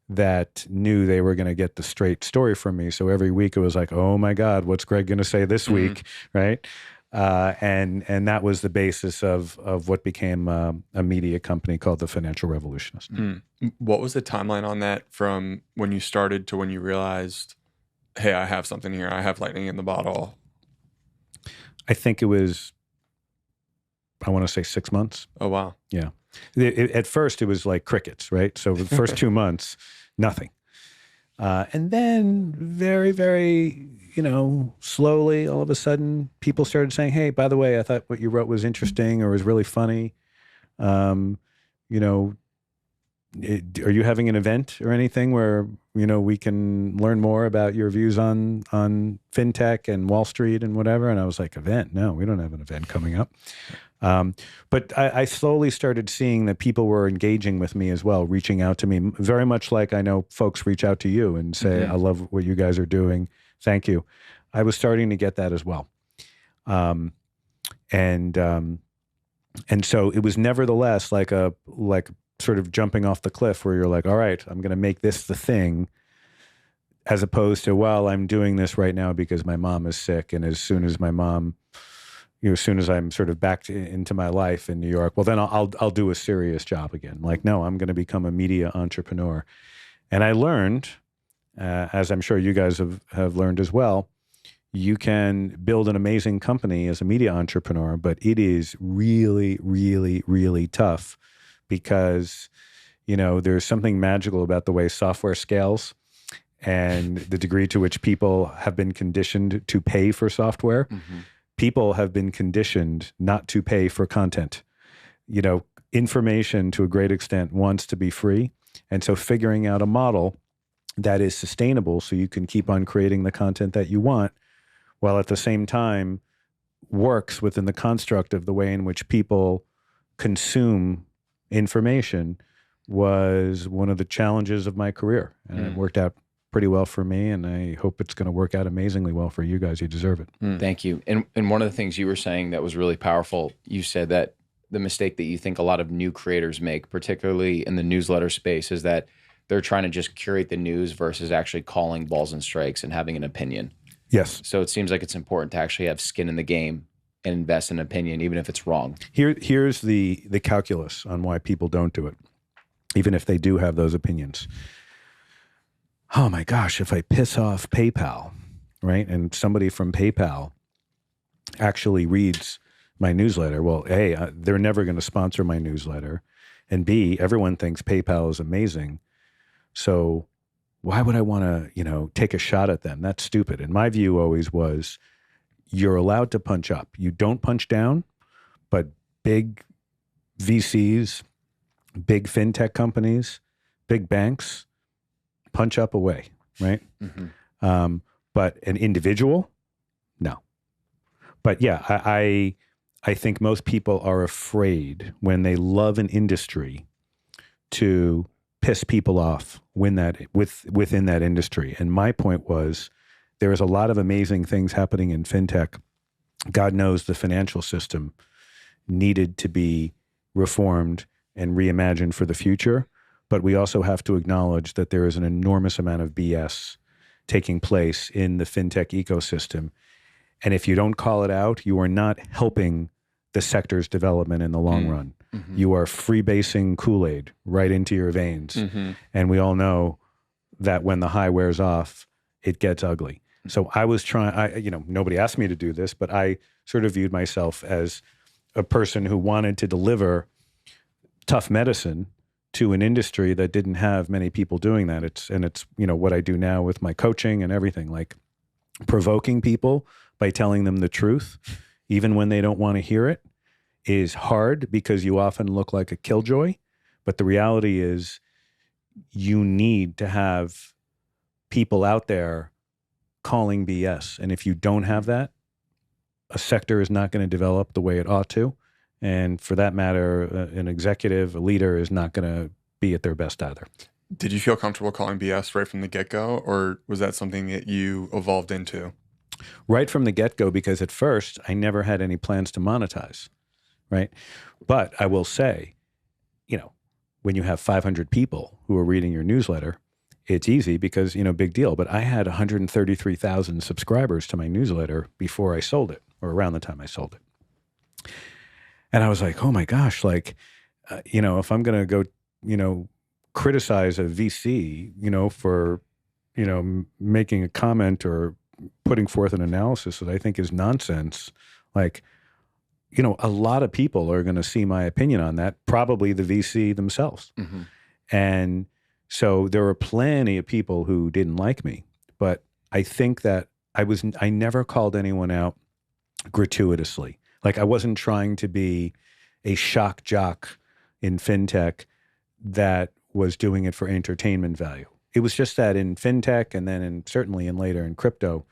S3: that knew they were going to get the straight story from me. So every week it was like, oh my God, what's Gregg going to say this week, right? And that was the basis of what became a media company called the Financial Revolutionist.
S1: What was the timeline on that from when you started to when you realized, hey, I have something here. I have lightning in the bottle?
S3: I think it was, I want to say 6 months.
S1: Oh, wow.
S3: Yeah. At first it was like crickets, right? So the first 2 months, nothing. And then very, very, slowly, all of a sudden, people started saying, hey, by the way, I thought what you wrote was interesting or was really funny. are you having an event or anything where, we can learn more about your views on fintech and Wall Street and whatever? And I was like, event? No, we don't have an event coming up. But I slowly started seeing that people were engaging with me as well, reaching out to me, very much like I know folks reach out to you and say, I love what you guys are doing. Thank you. I was starting to get that as well. And so it was nevertheless like sort of jumping off the cliff where you're like, all right, I'm going to make this the thing, as opposed to, well, I'm doing this right now because my mom is sick. And as soon as my mom, as soon as I'm sort of back into my life in New York, well, then I'll do a serious job again. Like, no, I'm going to become a media entrepreneur. And I learned, as I'm sure you guys have learned as well, you can build an amazing company as a media entrepreneur, but it is really, really, really tough because, there's something magical about the way software scales and the degree to which people have been conditioned to pay for software. Mm-hmm. People have been conditioned not to pay for content. Information to a great extent wants to be free. And so figuring out a model that is sustainable so you can keep on creating the content that you want, while at the same time works within the construct of the way in which people consume information, was one of the challenges of my career. And it worked out pretty well for me, and I hope it's going to work out amazingly well for you guys. You deserve it.
S2: Thank you. And one of the things you were saying that was really powerful, you said that the mistake that you think a lot of new creators make, particularly in the newsletter space, is that they're trying to just curate the news versus actually calling balls and strikes and having an opinion.
S3: Yes.
S2: So it seems like it's important to actually have skin in the game and invest in an opinion, even if it's wrong.
S3: Here's the calculus on why people don't do it, even if they do have those opinions. Oh my gosh, if I piss off PayPal, right, and somebody from PayPal actually reads my newsletter, well, A, they're never going to sponsor my newsletter, and B, everyone thinks PayPal is amazing. So why would I want to, take a shot at them? That's stupid. And my view always was, you're allowed to punch up. You don't punch down, but big VCs, big fintech companies, big banks, punch up away, right? Mm-hmm. But an individual, no. But yeah, I think most people are afraid when they love an industry to piss people off within that industry. And my point was, there is a lot of amazing things happening in fintech. God knows the financial system needed to be reformed and reimagined for the future. But we also have to acknowledge that there is an enormous amount of BS taking place in the fintech ecosystem. And if you don't call it out, you are not helping the sector's development in the long run. Mm-hmm. You are freebasing Kool-Aid right into your veins. Mm-hmm. And we all know that when the high wears off, it gets ugly. So I was nobody asked me to do this, but I sort of viewed myself as a person who wanted to deliver tough medicine to an industry that didn't have many people doing that. It's what I do now with my coaching and everything, like provoking people by telling them the truth, even when they don't want to hear it, is hard because you often look like a killjoy. But the reality is you need to have people out there calling BS. And if you don't have that, a sector is not going to develop the way it ought to. And for that matter, an executive, a leader is not going to be at their best either.
S1: Did you feel comfortable calling BS right from the get-go, or was that something that you evolved into?
S3: Right from the get-go, because at first I never had any plans to monetize, right? But I will say, when you have 500 people who are reading your newsletter, it's easy because, big deal. But I had 133,000 subscribers to my newsletter before I sold it, or around the time I sold it. And I was like, oh my gosh, if I'm going to go, criticize a VC, for, making a comment or putting forth an analysis that I think is nonsense, a lot of people are going to see my opinion on that, probably the VC themselves. Mm-hmm. And so there were plenty of people who didn't like me, but I think that I never called anyone out gratuitously. I wasn't trying to be a shock jock, in fintech that was doing it for entertainment value. It was just that in fintech and then certainly later in crypto,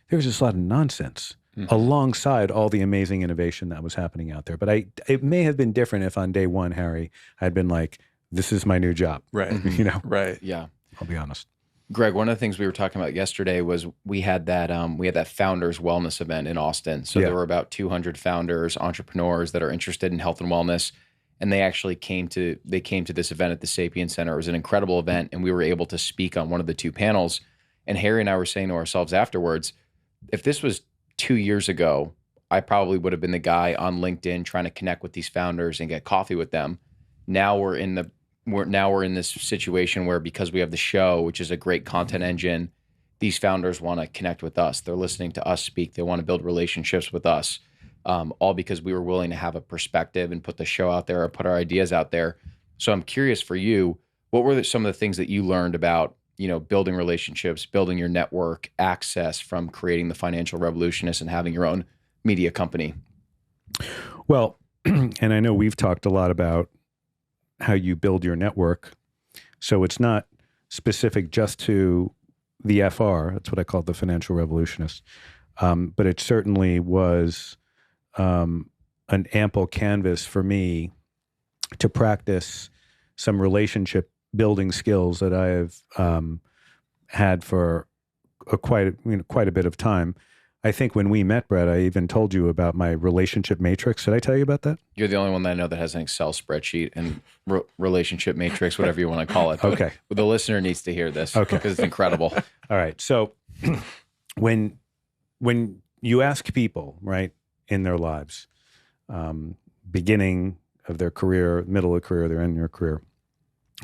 S3: there was just a lot of nonsense alongside all the amazing innovation that was happening out there. But it may have been different if on day one, Harry, I'd been like, this is my new job.
S1: Right.
S3: You know?
S1: Right.
S2: Yeah.
S3: I'll be honest.
S2: Greg, one of the things we were talking about yesterday was we had that founders wellness event in Austin. So there were about 200 founders, entrepreneurs that are interested in health and wellness. And they actually came to this event at the Sapien Center. It was an incredible event. And we were able to speak on one of the two panels. And Harry and I were saying to ourselves afterwards, if this was 2 years ago, I probably would have been the guy on LinkedIn trying to connect with these founders and get coffee with them. Now we're in this situation where, because we have the show, which is a great content engine, these founders want to connect with us. They're listening to us speak. They want to build relationships with us, all because we were willing to have a perspective and put the show out there or put our ideas out there. So I'm curious for you, what were some of the things that you learned about, building relationships, building your network, access from creating the Financial Revolutionist and having your own media company?
S3: Well, and I know we've talked a lot about how you build your network. So it's not specific just to the FR. That's what I call the Financial Revolutionist. But it certainly was an ample canvas for me to practice some relationship building skills that I have had for quite a bit of time. I think when we met, Brett, I even told you about my relationship matrix. Did I tell you about that?
S2: You're the only one that I know that has an Excel spreadsheet and relationship matrix, whatever you want to call it.
S3: Okay.
S2: But the listener needs to hear this
S3: Okay.
S2: because it's incredible.
S3: All right. So when you ask people, right, in their lives, beginning of their career, middle of career, their end of their career,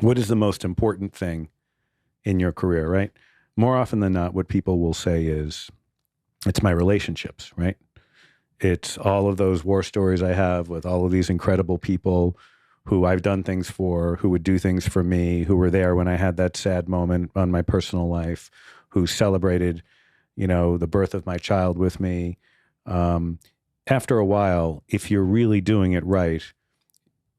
S3: what is the most important thing in your career, right? More often than not, what people will say is, it's my relationships, right? It's all of those war stories I have with all of these incredible people who I've done things for, who would do things for me, who were there when I had that sad moment on my personal life, who celebrated, the birth of my child with me. After a while, if you're really doing it right,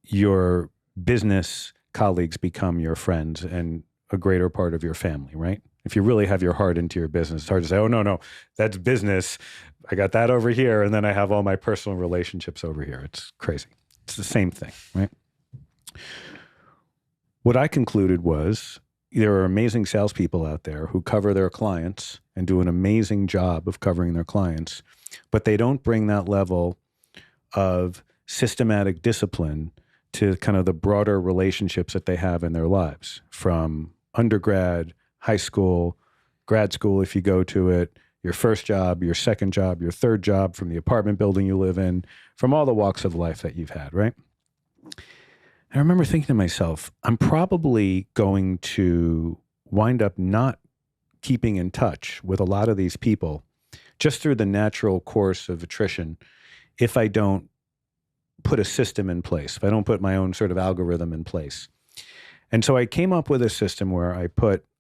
S3: your business colleagues become your friends and a greater part of your family, right? If you really have your heart into your business, it's hard to say, oh, no, that's business. I got that over here, and then I have all my personal relationships over here. It's crazy. It's the same thing, right? What I concluded was there are amazing salespeople out there who cover their clients and do an amazing job of covering their clients, but they don't bring that level of systematic discipline to kind of the broader relationships that they have in their lives, from undergrad, high school, grad school, if you go to it, your first job, your second job, your third job, from the apartment building you live in, from all the walks of life that you've had, right? I remember thinking to myself, I'm probably going to wind up not keeping in touch with a lot of these people just through the natural course of attrition if I don't put a system in place, if I don't put my own sort of algorithm in place. And so I came up with a system where I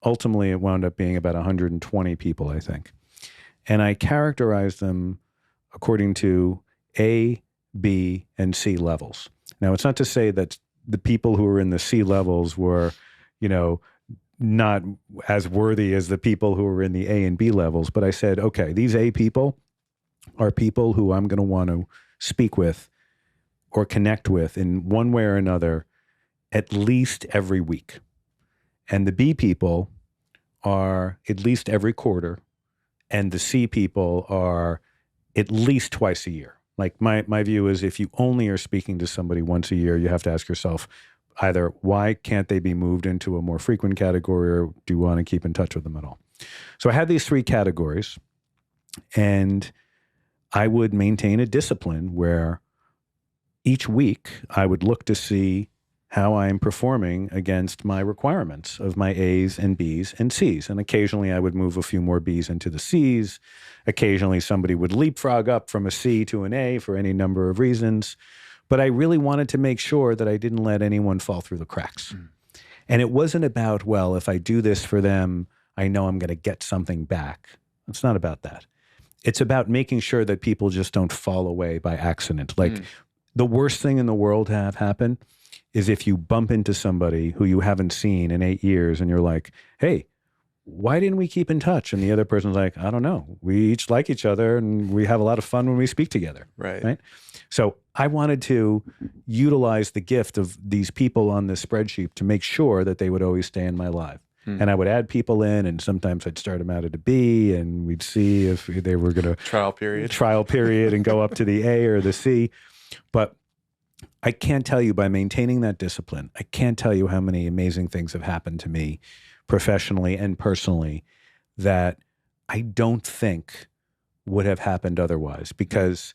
S3: ultimately it wound up being about 120 people, I think. And I characterized them according to A, B, and C levels. Now, it's not to say that the people who were in the C levels were, not as worthy as the people who were in the A and B levels, but I said, okay, these A people are people who I'm going to want to speak with or connect with in one way or another at least every week. And the B people are at least every quarter, and the C people are at least twice a year. Like my view is if you only are speaking to somebody once a year, you have to ask yourself either why can't they be moved into a more frequent category, or do you want to keep in touch with them at all? So I had these three categories, and I would maintain a discipline where each week I would look to see how I'm performing against my requirements of my A's and B's and C's. And occasionally I would move a few more B's into the C's. Occasionally somebody would leapfrog up from a C to an A for any number of reasons. But I really wanted to make sure that I didn't let anyone fall through the cracks. Mm. And it wasn't about, well, if I do this for them, I know I'm going to get something back. It's not about that. It's about making sure that people just don't fall away by accident. Like the worst thing in the world to have happen is if you bump into somebody who you haven't seen in 8 years and you're like, hey, why didn't we keep in touch? And the other person's like, I don't know. We each like each other and we have a lot of fun when we speak together.
S1: Right.
S3: So I wanted to utilize the gift of these people on this spreadsheet to make sure that they would always stay in my life. And I would add people in, and sometimes I'd start them out at a B, and we'd see if they were going to
S1: trial period
S3: and go up to the A or the C. But I can't tell you, by maintaining that discipline, I can't tell you how many amazing things have happened to me professionally and personally that I don't think would have happened otherwise. Because,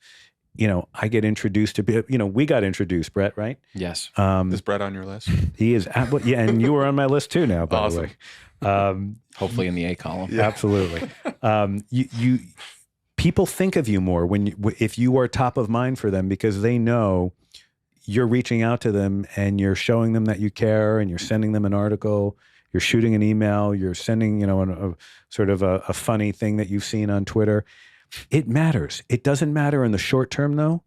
S3: I get introduced to, we got introduced, Brett, right?
S2: Yes.
S1: Is Brett on your list?
S3: He is. Yeah, and you were on my list too now, by the way.
S2: Hopefully in the A column.
S3: Yeah. Absolutely. You people think of you more if you are top of mind for them, because they know you're reaching out to them and you're showing them that you care, and you're sending them an article, you're shooting an email, you're sending, a sort of a funny thing that you've seen on Twitter. It matters. It doesn't matter in the short term, though.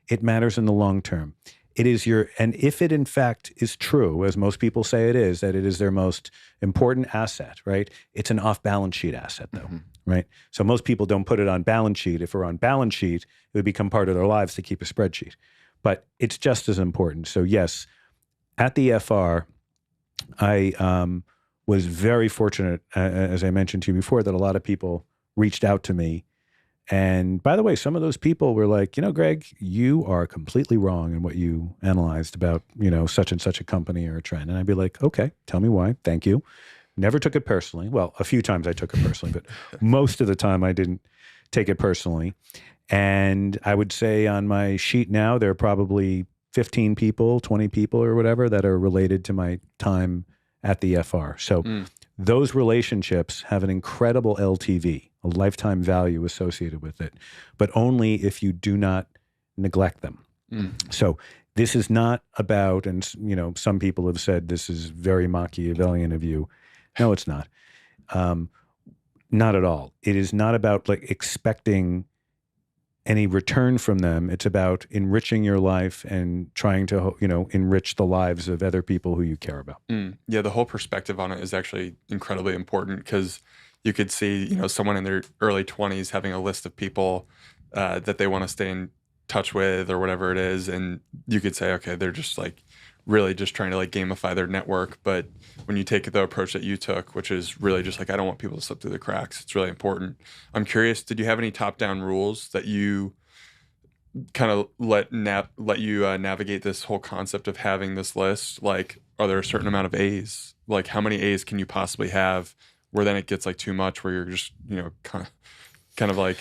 S3: It matters in the long term. It is and if it in fact is true, as most people say it is, that it is their most important asset, right? It's an off-balance sheet asset, though, right? So most people don't put it on balance sheet. If we're on balance sheet, it would become part of their lives to keep a spreadsheet. But it's just as important. So yes, at the FR, I was very fortunate, as I mentioned to you before, that a lot of people reached out to me. And by the way, some of those people were like, Gregg, you are completely wrong in what you analyzed about, such and such a company or a trend. And I'd be like, okay, tell me why. Thank you. Never took it personally. Well, a few times I took it personally, but most of the time I didn't take it personally. And I would say on my sheet now, there are probably 15 people, 20 people or whatever that are related to my time at the FR. So those relationships have an incredible LTV, a lifetime value associated with it, but only if you do not neglect them. So this is not about, and some people have said this is very Machiavellian of you. No, it's not. Not at all. It is not about like expecting any return from them. It's about enriching your life and trying to, enrich the lives of other people who you care about.
S1: Yeah, the whole perspective on it is actually incredibly important, because you could see, someone in their early 20s having a list of people that they want to stay in touch with or whatever it is. And you could say, okay, they're just like really just trying to like gamify their network. But when you take the approach that you took, which is really just like, I don't want people to slip through the cracks, it's really important. I'm curious, did you have any top-down rules that you kind of let you navigate this whole concept of having this list? Like, are there a certain amount of A's? Like, how many A's can you possibly have where then it gets like too much, where you're just, kind of like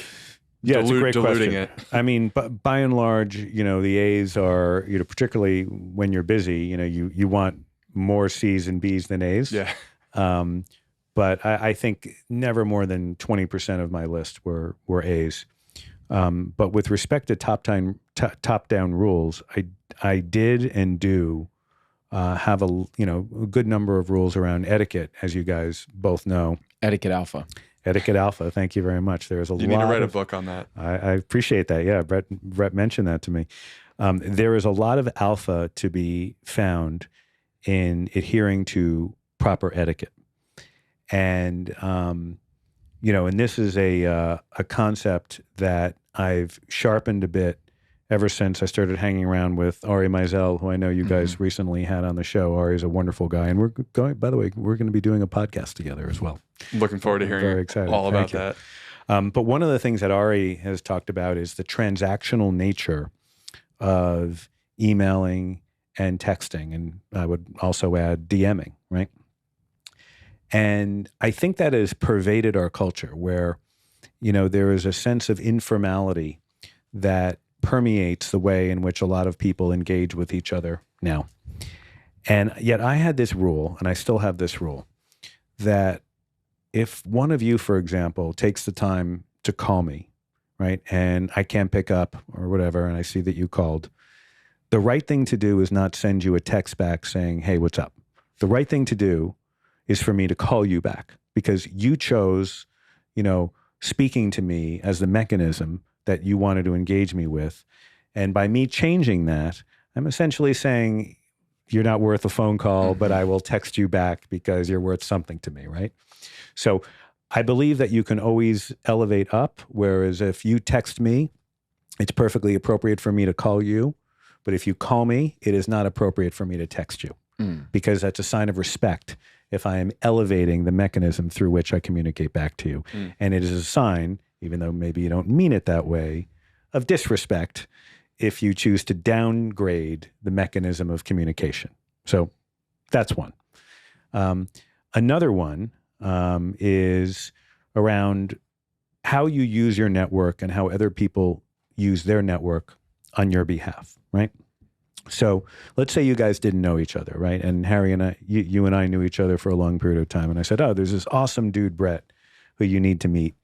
S3: Yeah, it's a great
S1: diluting
S3: question.
S1: it.
S3: I mean, by and large, the A's are, particularly when you're busy, you want more C's and B's than A's.
S1: Yeah.
S3: But I think never more than 20% of my list were A's. But with respect to top-down rules, I did and do have a good number of rules around etiquette, as you guys both know.
S2: Etiquette Alpha.
S3: Etiquette Alpha. Thank you very much. There's a lot.
S1: You need to write a book on that.
S3: I appreciate that. Yeah, Brett mentioned that to me. There is a lot of alpha to be found in adhering to proper etiquette, and and this is a concept that I've sharpened a bit ever since I started hanging around with Ari Meisel, who I know you guys recently had on the show. Ari is a wonderful guy, and by the way, we're going to be doing a podcast together as well.
S1: Looking forward to hearing
S3: Very excited.
S1: all about
S3: Thank you.
S1: that.
S3: But one of the things that Ari has talked about is the transactional nature of emailing and texting, and I would also add DMing, right? And I think that has pervaded our culture, where, there is a sense of informality that permeates the way in which a lot of people engage with each other now. And yet I had this rule, and I still have this rule, that if one of you, for example, takes the time to call me, right, and I can't pick up or whatever, and I see that you called, the right thing to do is not send you a text back saying, hey, what's up? The right thing to do is for me to call you back, because you chose, speaking to me as the mechanism that you wanted to engage me with. And by me changing that, I'm essentially saying, you're not worth a phone call, but I will text you back because you're worth something to me, right? So I believe that you can always elevate up, whereas if you text me, it's perfectly appropriate for me to call you. But if you call me, it is not appropriate for me to text you because that's a sign of respect if I am elevating the mechanism through which I communicate back to you. And it is a sign, even though maybe you don't mean it that way, of disrespect if you choose to downgrade the mechanism of communication. So that's one. Another one is around how you use your network and how other people use their network on your behalf, right? So let's say you guys didn't know each other, right? And Harry and I, you and I knew each other for a long period of time. And I said, oh, there's this awesome dude, Brett, who you need to meet.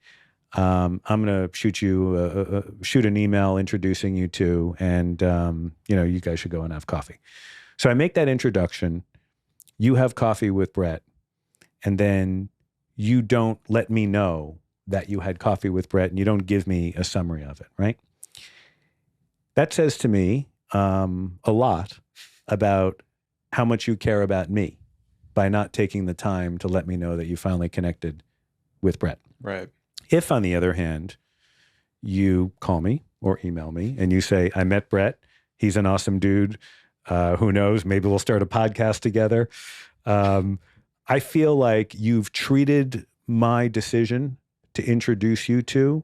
S3: I'm going to shoot an email introducing you to, and you guys should go and have coffee. So I make that introduction. You have coffee with Brett, and then you don't let me know that you had coffee with Brett, and you don't give me a summary of it, right? That says to me a lot about how much you care about me by not taking the time to let me know that you finally connected with Brett.
S1: Right.
S3: If, on the other hand, you call me or email me and you say, I met Brett, he's an awesome dude, who knows, maybe we'll start a podcast together. I feel like you've treated my decision to introduce you to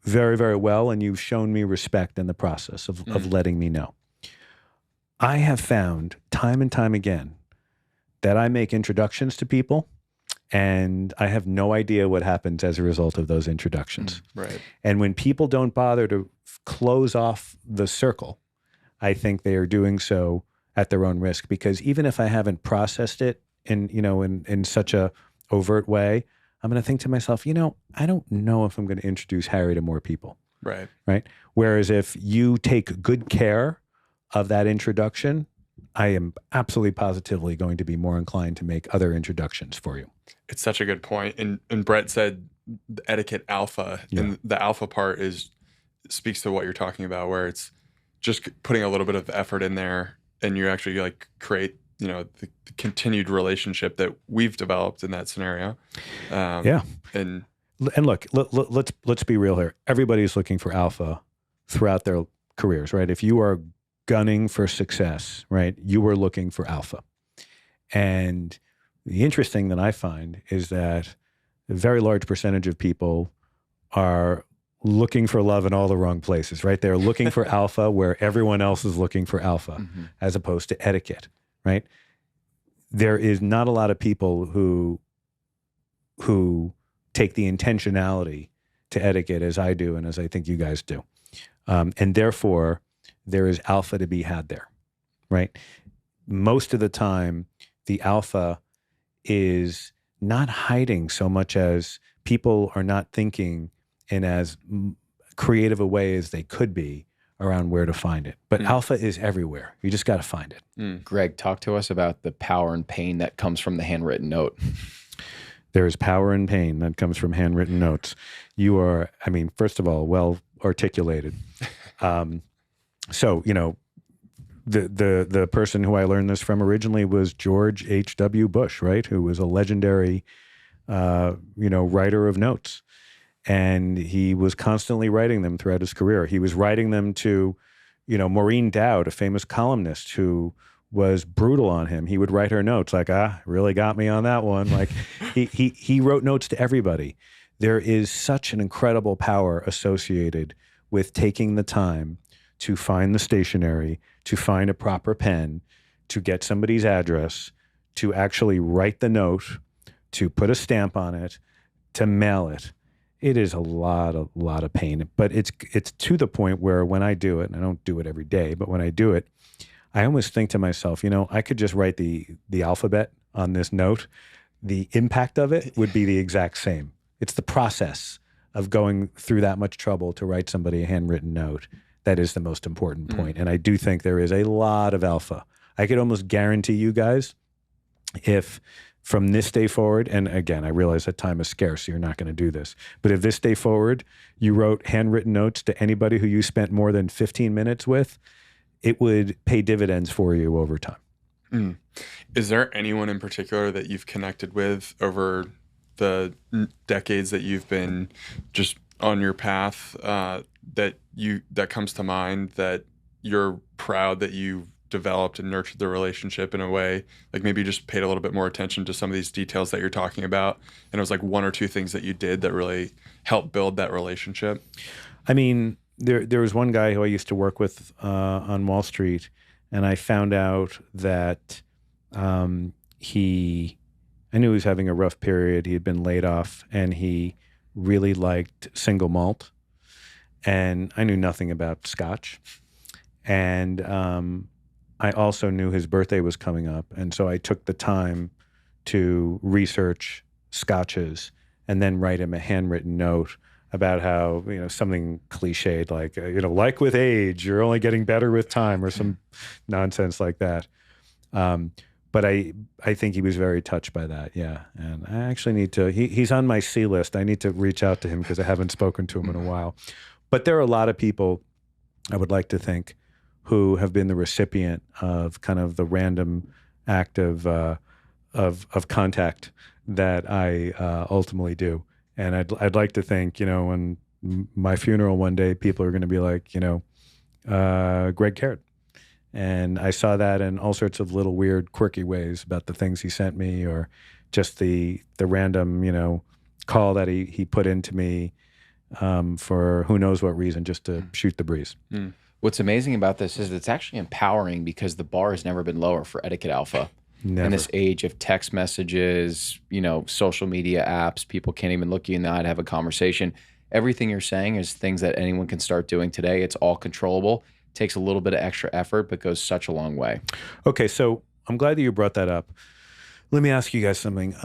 S3: very, very well, and you've shown me respect in the process of letting me know. I have found time and time again that I make introductions to people, and I have no idea what happens as a result of those introductions.
S1: Right.
S3: And when people don't bother to close off the circle, I think they are doing so at their own risk, because even if I haven't processed it in such a overt way, I'm going to think to myself, I don't know if I'm going to introduce Harry to more people.
S1: Right.
S3: Right. Whereas if you take good care of that introduction, I am absolutely positively going to be more inclined to make other introductions for you.
S1: It's such a good point. And Brett said the etiquette alpha, and the alpha part speaks to what you're talking about, where it's just putting a little bit of effort in there, and you actually create, the continued relationship that we've developed in that scenario. And
S3: look, let's be real here. Everybody's looking for alpha throughout their careers, right? If you are gunning for success, right, you are looking for alpha. And the interesting that I find is that a very large percentage of people are looking for love in all the wrong places, right? They're looking for alpha where everyone else is looking for alpha, as opposed to etiquette, right? There is not a lot of people who take the intentionality to etiquette as I do and as I think you guys do. And therefore, there is alpha to be had there, right? Most of the time, the alpha is not hiding so much as people are not thinking in as creative a way as they could be around where to find it. But alpha is everywhere. You just got to find it.
S2: Gregg, talk to us about the power and pain that comes from the handwritten note.
S3: There is power and pain that comes from handwritten notes. You are, first of all, well articulated. So, the person who I learned this from originally was George H.W. Bush, right? Who was a legendary, writer of notes. And he was constantly writing them throughout his career. He was writing them to, Maureen Dowd, a famous columnist who was brutal on him. He would write her notes like, really got me on that one. Like he wrote notes to everybody. There is such an incredible power associated with taking the time to find the stationery, to find a proper pen, to get somebody's address, to actually write the note, to put a stamp on it, to mail it. It is a lot of pain, but it's to the point where when I do it, and I don't do it every day, but when I do it, I almost think to myself, I could just write the alphabet on this note. The impact of it would be the exact same. It's the process of going through that much trouble to write somebody a handwritten note that is the most important point. And I do think there is a lot of alpha. I could almost guarantee you guys, if from this day forward, and again, I realize that time is scarce, so you're not going to do this, but if this day forward, you wrote handwritten notes to anybody who you spent more than 15 minutes with, it would pay dividends for you over time.
S1: Mm. Is there anyone in particular that you've connected with over the decades that you've been just on your path, that comes to mind, that you're proud that you developed and nurtured the relationship in a way, like maybe you just paid a little bit more attention to some of these details that you're talking about, and it was like one or two things that you did that really helped build that relationship?
S3: I mean, there was one guy who I used to work with on Wall Street, and I found out that I knew he was having a rough period. He had been laid off, and he really liked single malt, and I knew nothing about Scotch. And I also knew his birthday was coming up, and so I took the time to research Scotches and then write him a handwritten note about how, something cliched like, like with age, you're only getting better with time, or some nonsense like that. But I think he was very touched by that. Yeah. And I actually need to, he's on my C list. I need to reach out to him because I haven't spoken to him in a while. But there are a lot of people, I would like to think, who have been the recipient of kind of the random act of contact that I ultimately do. And I'd like to think, when my funeral one day, people are going to be like, Gregg cared. And I saw that in all sorts of little weird, quirky ways about the things he sent me, or just the random, call that he put into me for who knows what reason, just to shoot the breeze.
S1: Mm.
S2: What's amazing about this is it's actually empowering, because the bar has never been lower for Etiquette Alpha.
S3: Never.
S2: In this age of text messages, social media apps, people can't even look you in the eye to have a conversation. Everything you're saying is things that anyone can start doing today. It's all controllable. Takes a little bit of extra effort, but goes such a long way.
S3: Okay, so I'm glad that you brought that up. Let me ask you guys something.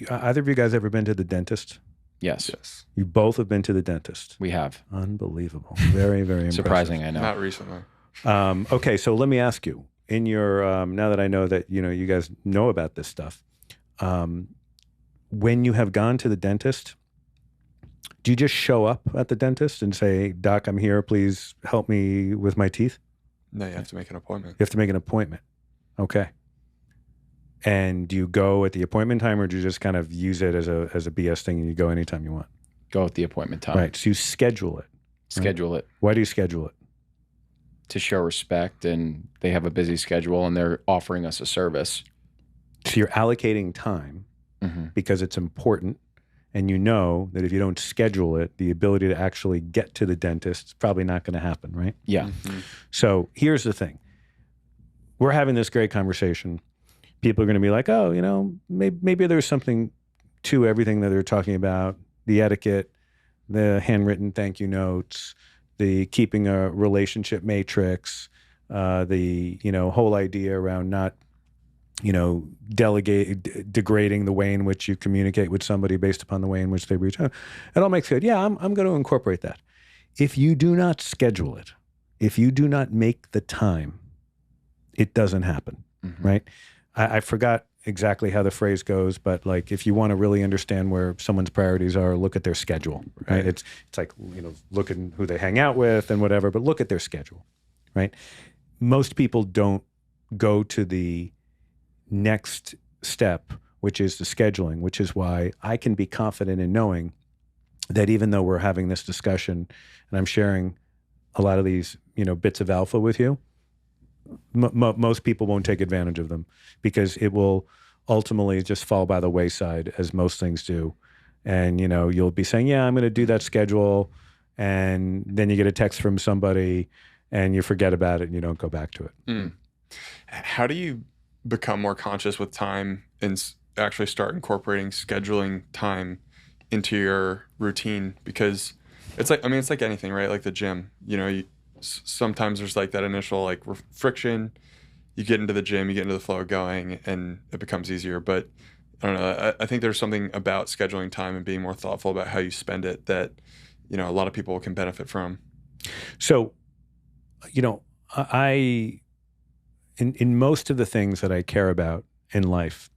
S3: Either of you guys ever been to the dentist?
S2: Yes.
S3: You both have been to the dentist.
S2: We have.
S3: Unbelievable. Very, very impressive.
S2: Surprising, I know.
S1: Not recently.
S3: Okay, so let me ask you. In your now that I know that you guys know about this stuff, when you have gone to the dentist, do you just show up at the dentist and say, "Doc, I'm here. Please help me with my teeth"?
S1: No, you have to make an appointment.
S3: You have to make an appointment. Okay. And do you go at the appointment time, or do you just kind of use it as a BS thing and you go anytime you want?
S2: Go at the appointment time.
S3: Right. So you schedule it.
S2: Schedule it.
S3: Why do you schedule it?
S2: To show respect, and they have a busy schedule and they're offering us a service.
S3: So you're allocating time because it's important, and you know that if you don't schedule it, the ability to actually get to the dentist is probably not going to happen, right?
S2: Yeah.
S1: Mm-hmm.
S3: So here's the thing. We're having this great conversation. People are going to be like, oh, maybe there's something to everything that they're talking about, the etiquette, the handwritten thank you notes, the keeping a relationship matrix, the whole idea around not degrading the way in which you communicate with somebody based upon the way in which they reach out. It all makes good. Yeah, I'm going to incorporate that. If you do not schedule it, if you do not make the time, it doesn't happen, right? I forgot exactly how the phrase goes, but like, if you want to really understand where someone's priorities are, look at their schedule, right? It's like, look at who they hang out with and whatever, but look at their schedule, right? Most people don't go to the next step, which is the scheduling, which is why I can be confident in knowing that even though we're having this discussion and I'm sharing a lot of these, bits of alpha with you, most people won't take advantage of them, because it will ultimately just fall by the wayside, as most things do. And, you'll be saying, yeah, I'm going to do that schedule. And then you get a text from somebody and you forget about it and you don't go back to it.
S1: Mm. How do you become more conscious with time and actually start incorporating scheduling time into your routine? Because it's like anything, right? Like the gym, sometimes there's like that initial friction. You get into the gym, you get into the flow of going, and it becomes easier. But I don't know. I think there's something about scheduling time and being more thoughtful about how you spend it that, a lot of people can benefit from.
S3: So, in most of the things that I care about in life,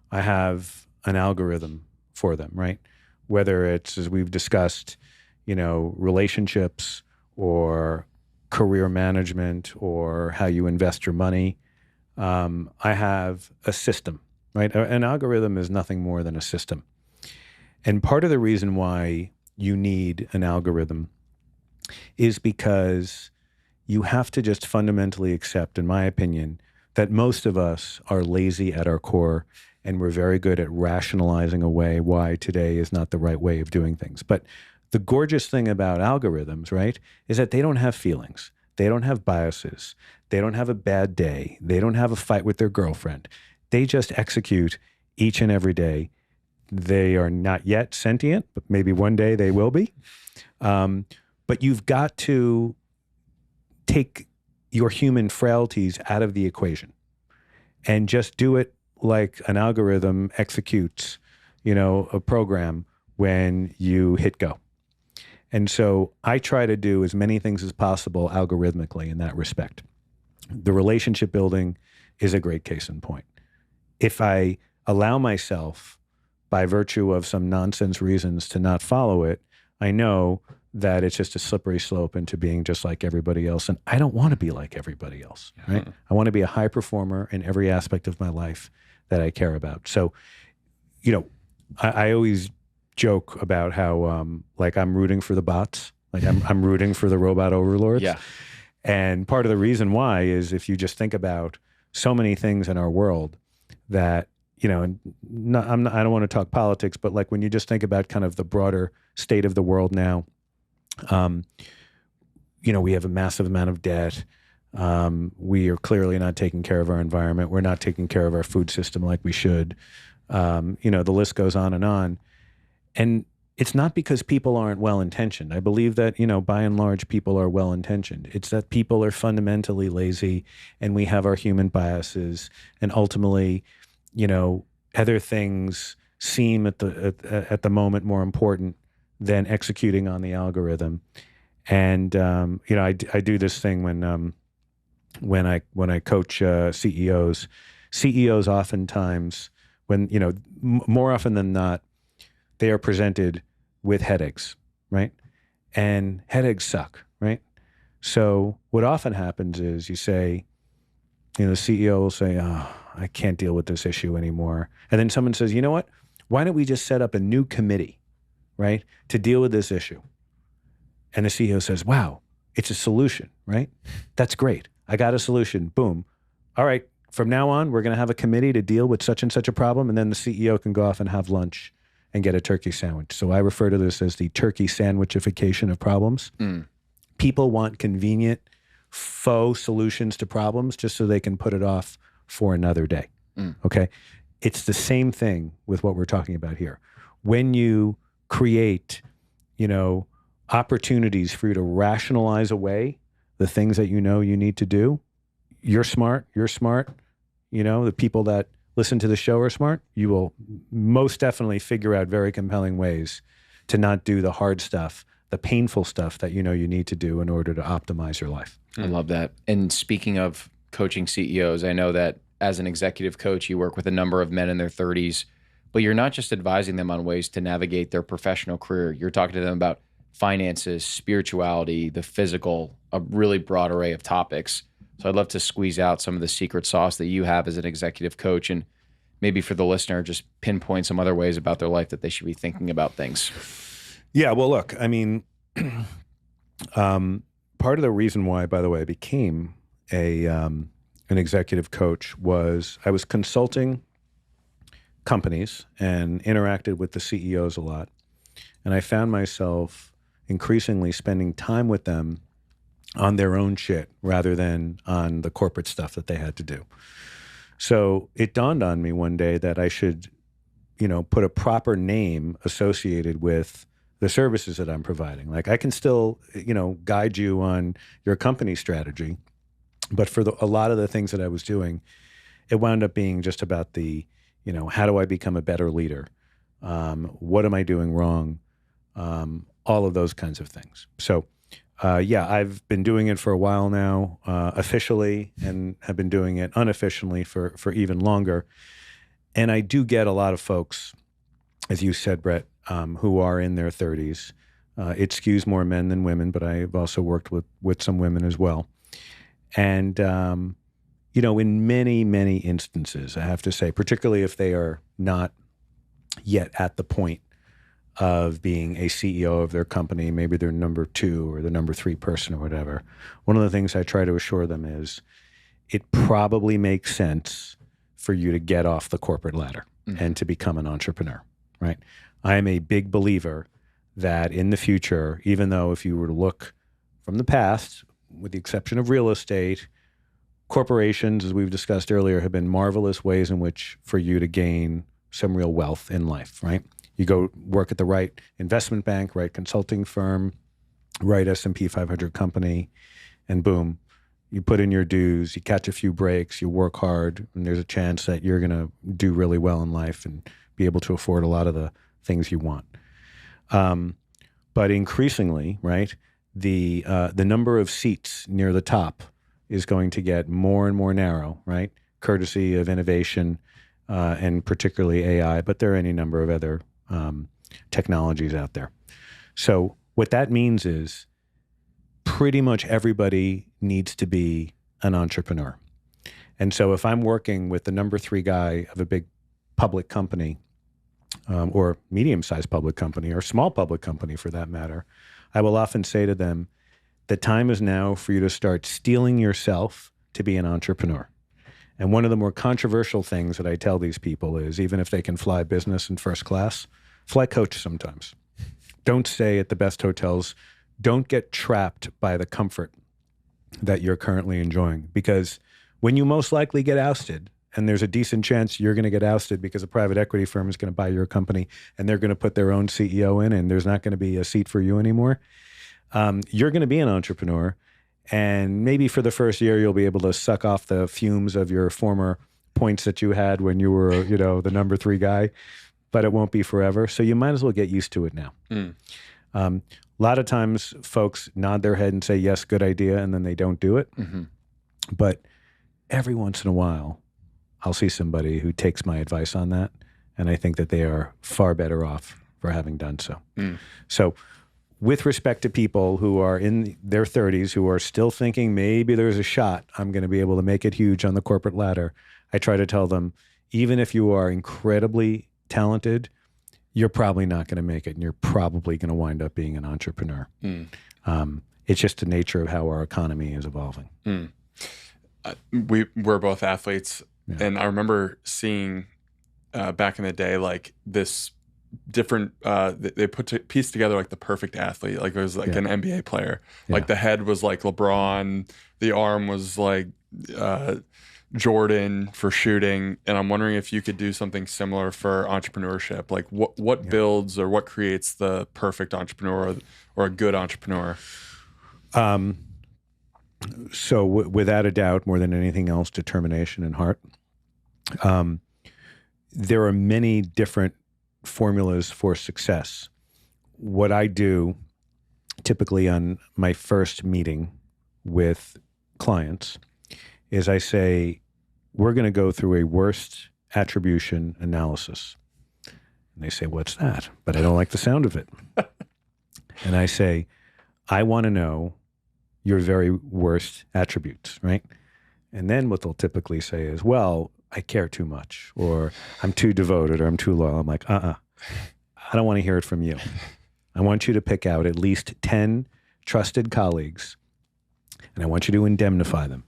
S3: I have an algorithm for them, right? Whether it's, as we've discussed, relationships or career management or how you invest your money. I have a system, right? An algorithm is nothing more than a system. And part of the reason why you need an algorithm is because you have to just fundamentally accept, in my opinion, that most of us are lazy at our core, and we're very good at rationalizing away why today is not the right way of doing things. But the gorgeous thing about algorithms, right, is that they don't have feelings. They don't have biases. They don't have a bad day. They don't have a fight with their girlfriend. They just execute each and every day. They are not yet sentient, but maybe one day they will be. But you've got to take your human frailties out of the equation and just do it like an algorithm executes, a program when you hit go. And so I try to do as many things as possible algorithmically in that respect. The relationship building is a great case in point. If I allow myself, by virtue of some nonsense reasons, to not follow it, I know that it's just a slippery slope into being just like everybody else. And I don't want to be like everybody else, right? I want to be a high performer in every aspect of my life that I care about. So, I always joke about how, I'm rooting for the bots. Like I'm rooting for the robot overlords.
S2: Yeah.
S3: And part of the reason why is if you just think about so many things in our world that, and I don't want to talk politics, but like when you just think about kind of the broader state of the world now, we have a massive amount of debt. We are clearly not taking care of our environment. We're not taking care of our food system like we should. The list goes on. And it's not because people aren't well-intentioned. I believe that, by and large, people are well-intentioned. It's that people are fundamentally lazy and we have our human biases. And ultimately, other things seem at the moment more important than executing on the algorithm. And, I do this thing when I coach CEOs. CEOs oftentimes, more often than not, they are presented with headaches, right? And headaches suck, right? So what often happens is you say, the CEO will say, "Oh, I can't deal with this issue anymore." And then someone says, "You know what? Why don't we just set up a new committee, right, to deal with this issue?" And the CEO says, "Wow, it's a solution, right? That's great. I got a solution. Boom. All right, from now on, we're going to have a committee to deal with such and such a problem." And then the CEO can go off and have lunch and get a turkey sandwich. So I refer to this as the turkey sandwichification of problems. People want convenient, faux solutions to problems just so they can put it off for another day. Okay? It's the same thing with what we're talking about here. When you create, opportunities for you to rationalize away the things that you need to do, you're smart. The people that listen to the show are smart. You will most definitely figure out very compelling ways to not do the hard stuff, the painful stuff that you need to do in order to optimize your life.
S2: I love that. And speaking of coaching CEOs, I know that as an executive coach, you work with a number of men in their 30s, but you're not just advising them on ways to navigate their professional career. You're talking to them about finances, spirituality, the physical, a really broad array of topics. So I'd love to squeeze out some of the secret sauce that you have as an executive coach, and maybe for the listener, just pinpoint some other ways about their life that they should be thinking about things.
S3: Yeah, well, look, I mean, part of the reason why, by the way, I became an executive coach was I was consulting companies and interacted with the CEOs a lot. And I found myself increasingly spending time with them on their own shit rather than on the corporate stuff that they had to do. So it dawned on me one day that I should, put a proper name associated with the services that I'm providing. Like I can still, guide you on your company strategy, but for a lot of the things that I was doing, it wound up being just about the, how do I become a better leader? What am I doing wrong? All of those kinds of things. So I've been doing it for a while now, officially, and have been doing it unofficially for even longer. And I do get a lot of folks, as you said, Brett, who are in their 30s, It skews more men than women, but I've also worked with some women as well. And, in many, many instances, I have to say, particularly if they are not yet at the point of being a CEO of their company, maybe they're number 2 or the number 3 person or whatever, one of the things I try to assure them is it probably makes sense for you to get off the corporate ladder and to become an entrepreneur, right? I am a big believer that in the future, even though if you were to look from the past, with the exception of real estate, corporations, as we've discussed earlier, have been marvelous ways in which for you to gain some real wealth in life, right? You go work at the right investment bank, right consulting firm, right S&P 500 company, and boom, you put in your dues, you catch a few breaks, you work hard, and there's a chance that you're going to do really well in life and be able to afford a lot of the things you want. But increasingly, right, the number of seats near the top is going to get more and more narrow, right, courtesy of innovation and particularly AI, but there are any number of other technologies out there. So what that means is pretty much everybody needs to be an entrepreneur. And so if I'm working with the number 3 guy of a big public company, or medium-sized public company, or small public company for that matter, I will often say to them, the time is now for you to start steeling yourself to be an entrepreneur. And one of the more controversial things that I tell these people is, even if they can fly business in first class, fly coach sometimes. Don't stay at the best hotels. Don't get trapped by the comfort that you're currently enjoying. Because when you most likely get ousted, and there's a decent chance you're going to get ousted because a private equity firm is going to buy your company and they're going to put their own CEO in and there's not going to be a seat for you anymore, you're going to be an entrepreneur. And maybe for the first year, you'll be able to suck off the fumes of your former points that you had when you were, the number 3 guy, but it won't be forever. So you might as well get used to it now. A lot of times folks nod their head and say, yes, good idea, and then they don't do it. Mm-hmm. But every once in a while, I'll see somebody who takes my advice on that, and I think that they are far better off for having done so. So with respect to people who are in their 30s, who are still thinking maybe there's a shot I'm going to be able to make it huge on the corporate ladder, I try to tell them, even if you are incredibly talented, you're probably not going to make it, and you're probably going to wind up being an entrepreneur. It's just the nature of how our economy is evolving.
S1: We're both athletes.
S3: Yeah.
S1: And I remember seeing back in the day, like this different, they pieced together like the perfect athlete. Like it was like an NBA player. Yeah. Like the head was like LeBron, the arm was like Jordan for shooting. And I'm wondering if you could do something similar for entrepreneurship. Like what builds or what creates the perfect entrepreneur or a good entrepreneur?
S3: So without a doubt, more than anything else, determination and heart. There are many different formulas for success. What I do typically on my first meeting with clients is I say, we're going to go through a worst attribution analysis. And they say, what's that? But I don't like the sound of it. And I say, I want to know your very worst attributes, right? And then what they'll typically say is, well, I care too much, or I'm too devoted, or I'm too loyal. I'm like, I don't want to hear it from you. I want you to pick out at least 10 trusted colleagues, and I want you to indemnify them.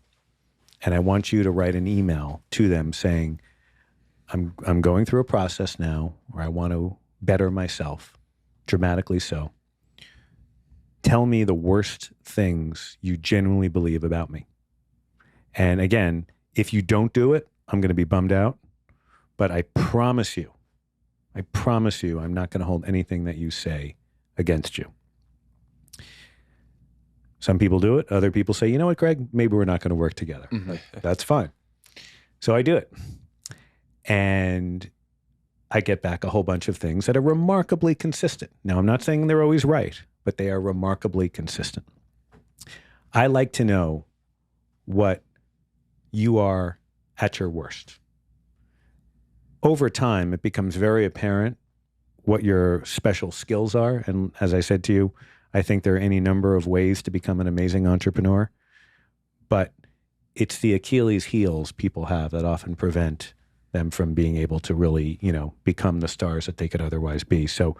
S3: And I want you to write an email to them saying, I'm going through a process now where I want to better myself, dramatically so. Tell me the worst things you genuinely believe about me. And again, if you don't do it, I'm going to be bummed out. But I promise you, I'm not going to hold anything that you say against you. Some people do it. Other people say, you know what, Greg, maybe we're not going to work together. Mm-hmm. That's fine. So I do it. And I get back a whole bunch of things that are remarkably consistent. Now, I'm not saying they're always right, but they are remarkably consistent. I like to know what you are at your worst. Over time, it becomes very apparent what your special skills are. And as I said to you, I think there are any number of ways to become an amazing entrepreneur, but it's the Achilles heels people have that often prevent them from being able to really, become the stars that they could otherwise be. So,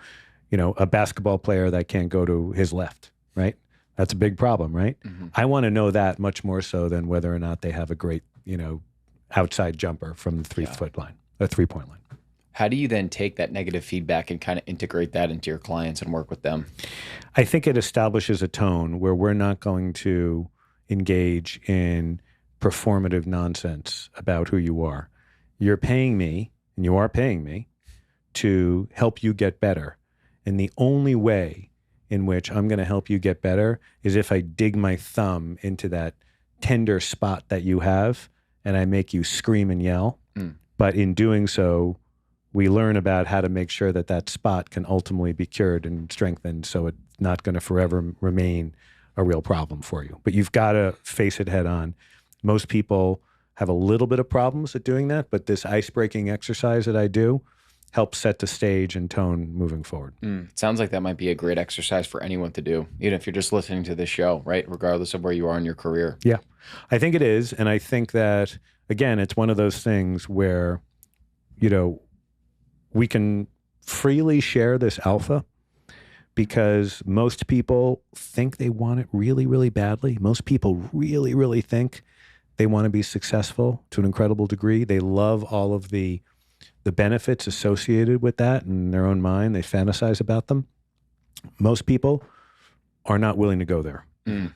S3: a basketball player that can't go to his left, right? That's a big problem, right? Mm-hmm. I want to know that much more so than whether or not they have a great, outside jumper from the 3-foot line, a 3-point line.
S2: How do you then take that negative feedback and kind of integrate that into your clients and work with them?
S3: I think it establishes a tone where we're not going to engage in performative nonsense about who you are. You're paying me, and you are paying me, to help you get better. And the only way in which I'm going to help you get better is if I dig my thumb into that tender spot that you have and I make you scream and yell. But in doing so, we learn about how to make sure that that spot can ultimately be cured and strengthened so it's not going to forever remain a real problem for you. But you've got to face it head on. Most people have a little bit of problems at doing that, but this ice-breaking exercise that I do helps set the stage and tone moving forward.
S2: It sounds like that might be a great exercise for anyone to do, even if you're just listening to this show, right? Regardless of where you are in your career.
S3: Yeah, I think it is. And I think that, again, it's one of those things where, we can freely share this alpha because most people think they want it really, really badly. Most people really, really think they want to be successful to an incredible degree. They love all of the benefits associated with that in their own mind. They fantasize about them. Most people are not willing to go there. And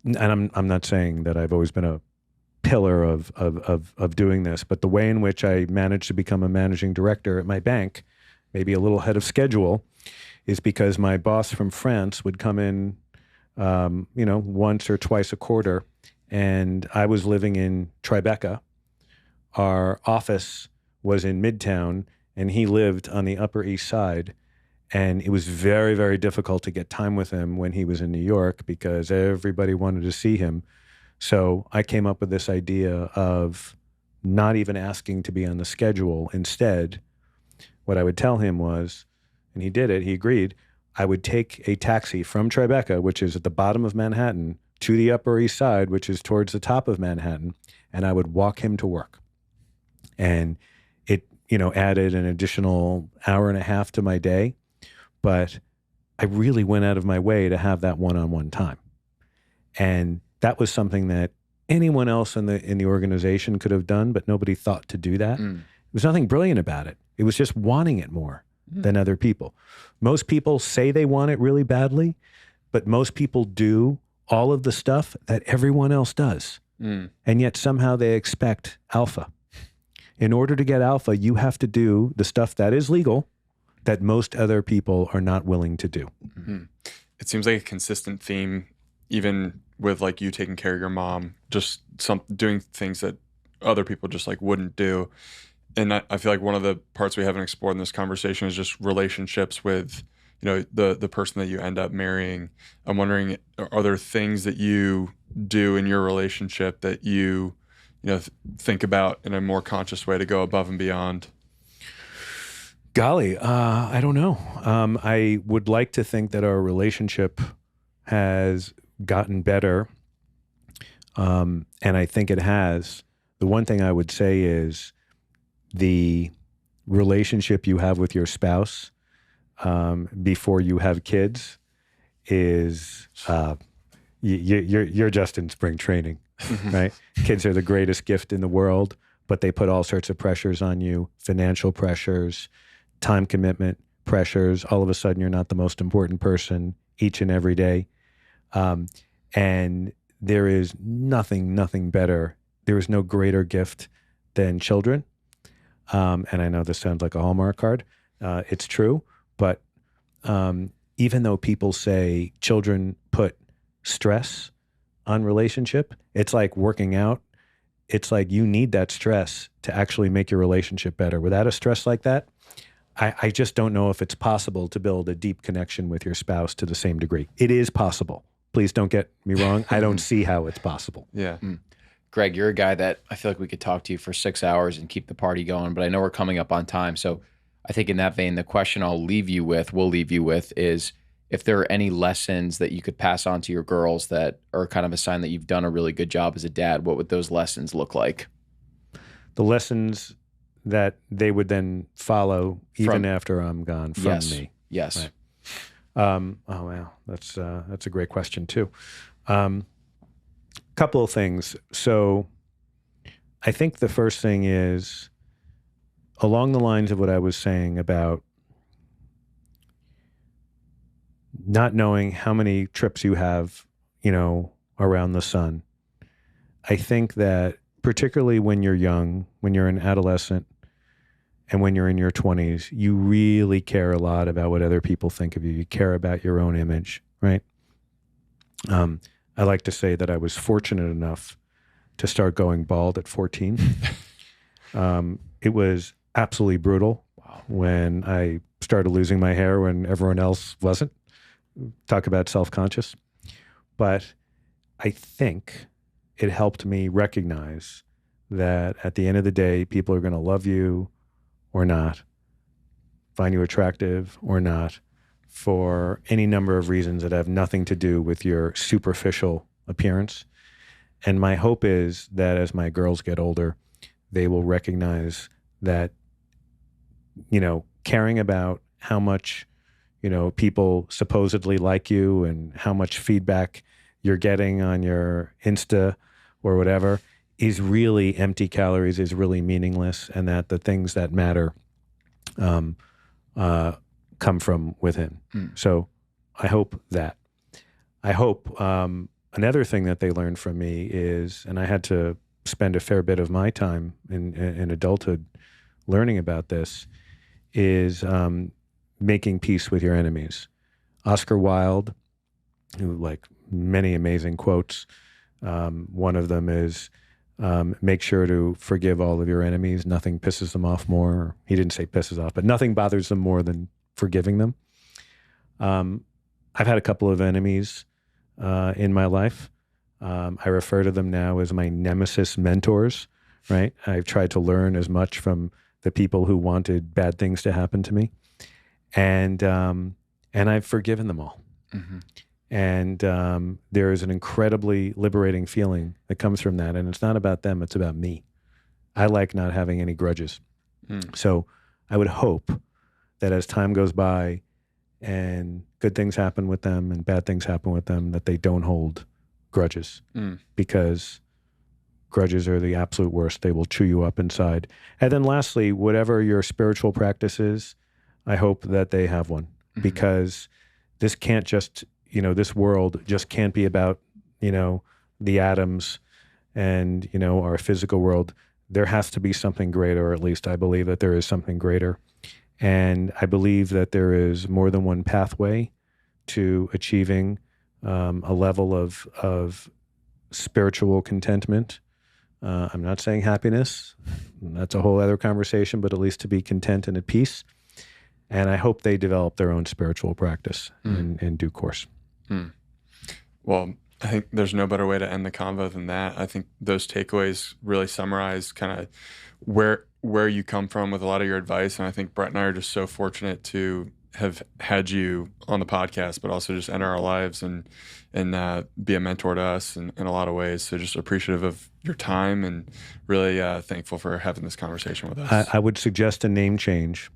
S3: I'm not saying that I've always been a pillar of doing this, but the way in which I managed to become a managing director at my bank, maybe a little ahead of schedule, is because my boss from France would come in, once or twice a quarter, and I was living in Tribeca. Our office was in Midtown, and he lived on the Upper East Side. And it was very, very difficult to get time with him when he was in New York because everybody wanted to see him. So I came up with this idea of not even asking to be on the schedule. Instead, what I would tell him was, and he did it, he agreed, I would take a taxi from Tribeca, which is at the bottom of Manhattan, to the Upper East Side, which is towards the top of Manhattan, and I would walk him to work. And it, added an additional hour and a half to my day, but I really went out of my way to have that one-on-one time. And that was something that anyone else in the organization could have done, but nobody thought to do that. There was nothing brilliant about it. It was just wanting it more than other people. Most people say they want it really badly, but most people do all of the stuff that everyone else does. And yet somehow they expect alpha. In order to get alpha, you have to do the stuff that is legal that most other people are not willing to do.
S1: It seems like a consistent theme, even with like you taking care of your mom, just doing things that other people just like wouldn't do. And I feel like one of the parts we haven't explored in this conversation is just relationships with, the person that you end up marrying. I'm wondering, are there things that you do in your relationship that you think about in a more conscious way to go above and beyond?
S3: Golly, I don't know. I would like to think that our relationship has gotten better, and I think it has. The one thing I would say is the relationship you have with your spouse before you have kids is you're just in spring training, right? Kids are the greatest gift in the world, but they put all sorts of pressures on you, financial pressures, time commitment pressures. All of a sudden, you're not the most important person each and every day. And there is nothing better. There is no greater gift than children. And I know this sounds like a Hallmark card. It's true. But even though people say children put stress on relationship, it's like working out. It's like you need that stress to actually make your relationship better. Without a stress like that, I just don't know if it's possible to build a deep connection with your spouse to the same degree. It is possible. Please don't get me wrong. I don't see how it's possible.
S1: Yeah.
S2: Gregg, you're a guy that I feel like we could talk to you for 6 hours and keep the party going, but I know we're coming up on time. So I think in that vein, the question we'll leave you with is if there are any lessons that you could pass on to your girls that are kind of a sign that you've done a really good job as a dad, what would those lessons look like?
S3: The lessons that they would then follow even after I'm gone from me.
S2: Yes.
S3: Right. Oh, wow. That's a great question too. Couple of things. So I think the first thing is along the lines of what I was saying about not knowing how many trips you have, around the sun. I think that particularly when you're young, when you're an adolescent, and when you're in your 20s, you really care a lot about what other people think of you. You care about your own image, right? I like to say that I was fortunate enough to start going bald at 14. It was absolutely brutal when I started losing my hair when everyone else wasn't. Talk about self-conscious. But I think it helped me recognize that at the end of the day, people are going to love you or not, find you attractive or not, for any number of reasons that have nothing to do with your superficial appearance. And my hope is that as my girls get older, they will recognize that, caring about how much, people supposedly like you and how much feedback you're getting on your Insta or whatever is really empty calories, is really meaningless, and that the things that matter come from within. So I hope that. I hope another thing that they learned from me is, and I had to spend a fair bit of my time in adulthood learning about this, is making peace with your enemies. Oscar Wilde, who like many amazing quotes, one of them is, make sure to forgive all of your enemies. Nothing pisses them off more. He didn't say pisses off, but nothing bothers them more than forgiving them. I've had a couple of enemies in my life. I refer to them now as my nemesis mentors, right? I've tried to learn as much from the people who wanted bad things to happen to me. And I've forgiven them all. Mm-hmm. And there is an incredibly liberating feeling that comes from that. And it's not about them, it's about me. I like not having any grudges. So I would hope that as time goes by and good things happen with them and bad things happen with them, that they don't hold grudges, because grudges are the absolute worst. They will chew you up inside. And then lastly, whatever your spiritual practice is, I hope that they have one, because this can't just, this world just can't be about, the atoms and, our physical world. There has to be something greater, or at least I believe that there is something greater. And I believe that there is more than one pathway to achieving a level of spiritual contentment. I'm not saying happiness. That's a whole other conversation, but at least to be content and at peace. And I hope they develop their own spiritual practice in due course.
S1: Well, I think there's no better way to end the convo than that. I think those takeaways really summarize kind of where you come from with a lot of your advice. And I think Brett and I are just so fortunate to have had you on the podcast, but also just enter our lives and be a mentor to us in a lot of ways. So just appreciative of your time and really thankful for having this conversation with us.
S3: I would suggest a name change.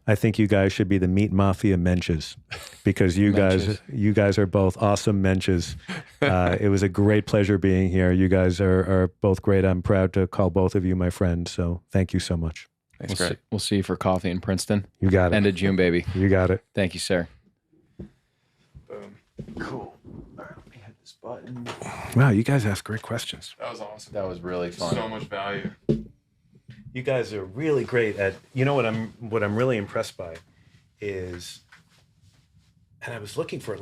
S3: I think you guys should be the Meat Mafia Menches, because you guys are both awesome menches. It was a great pleasure being here. You guys are both great. I'm proud to call both of you my friends. So thank you so much.
S1: Thanks, Greg.
S2: We'll see you for coffee in Princeton.
S3: You got it.
S2: End of June, baby.
S3: You got it.
S2: Thank you, sir.
S1: Boom.
S2: Cool. All right, let me hit this button.
S3: Wow, you guys asked great questions.
S1: That was awesome.
S2: That was really fun.
S1: So much value.
S3: You guys are really great at, what I'm really impressed by is, and I was looking for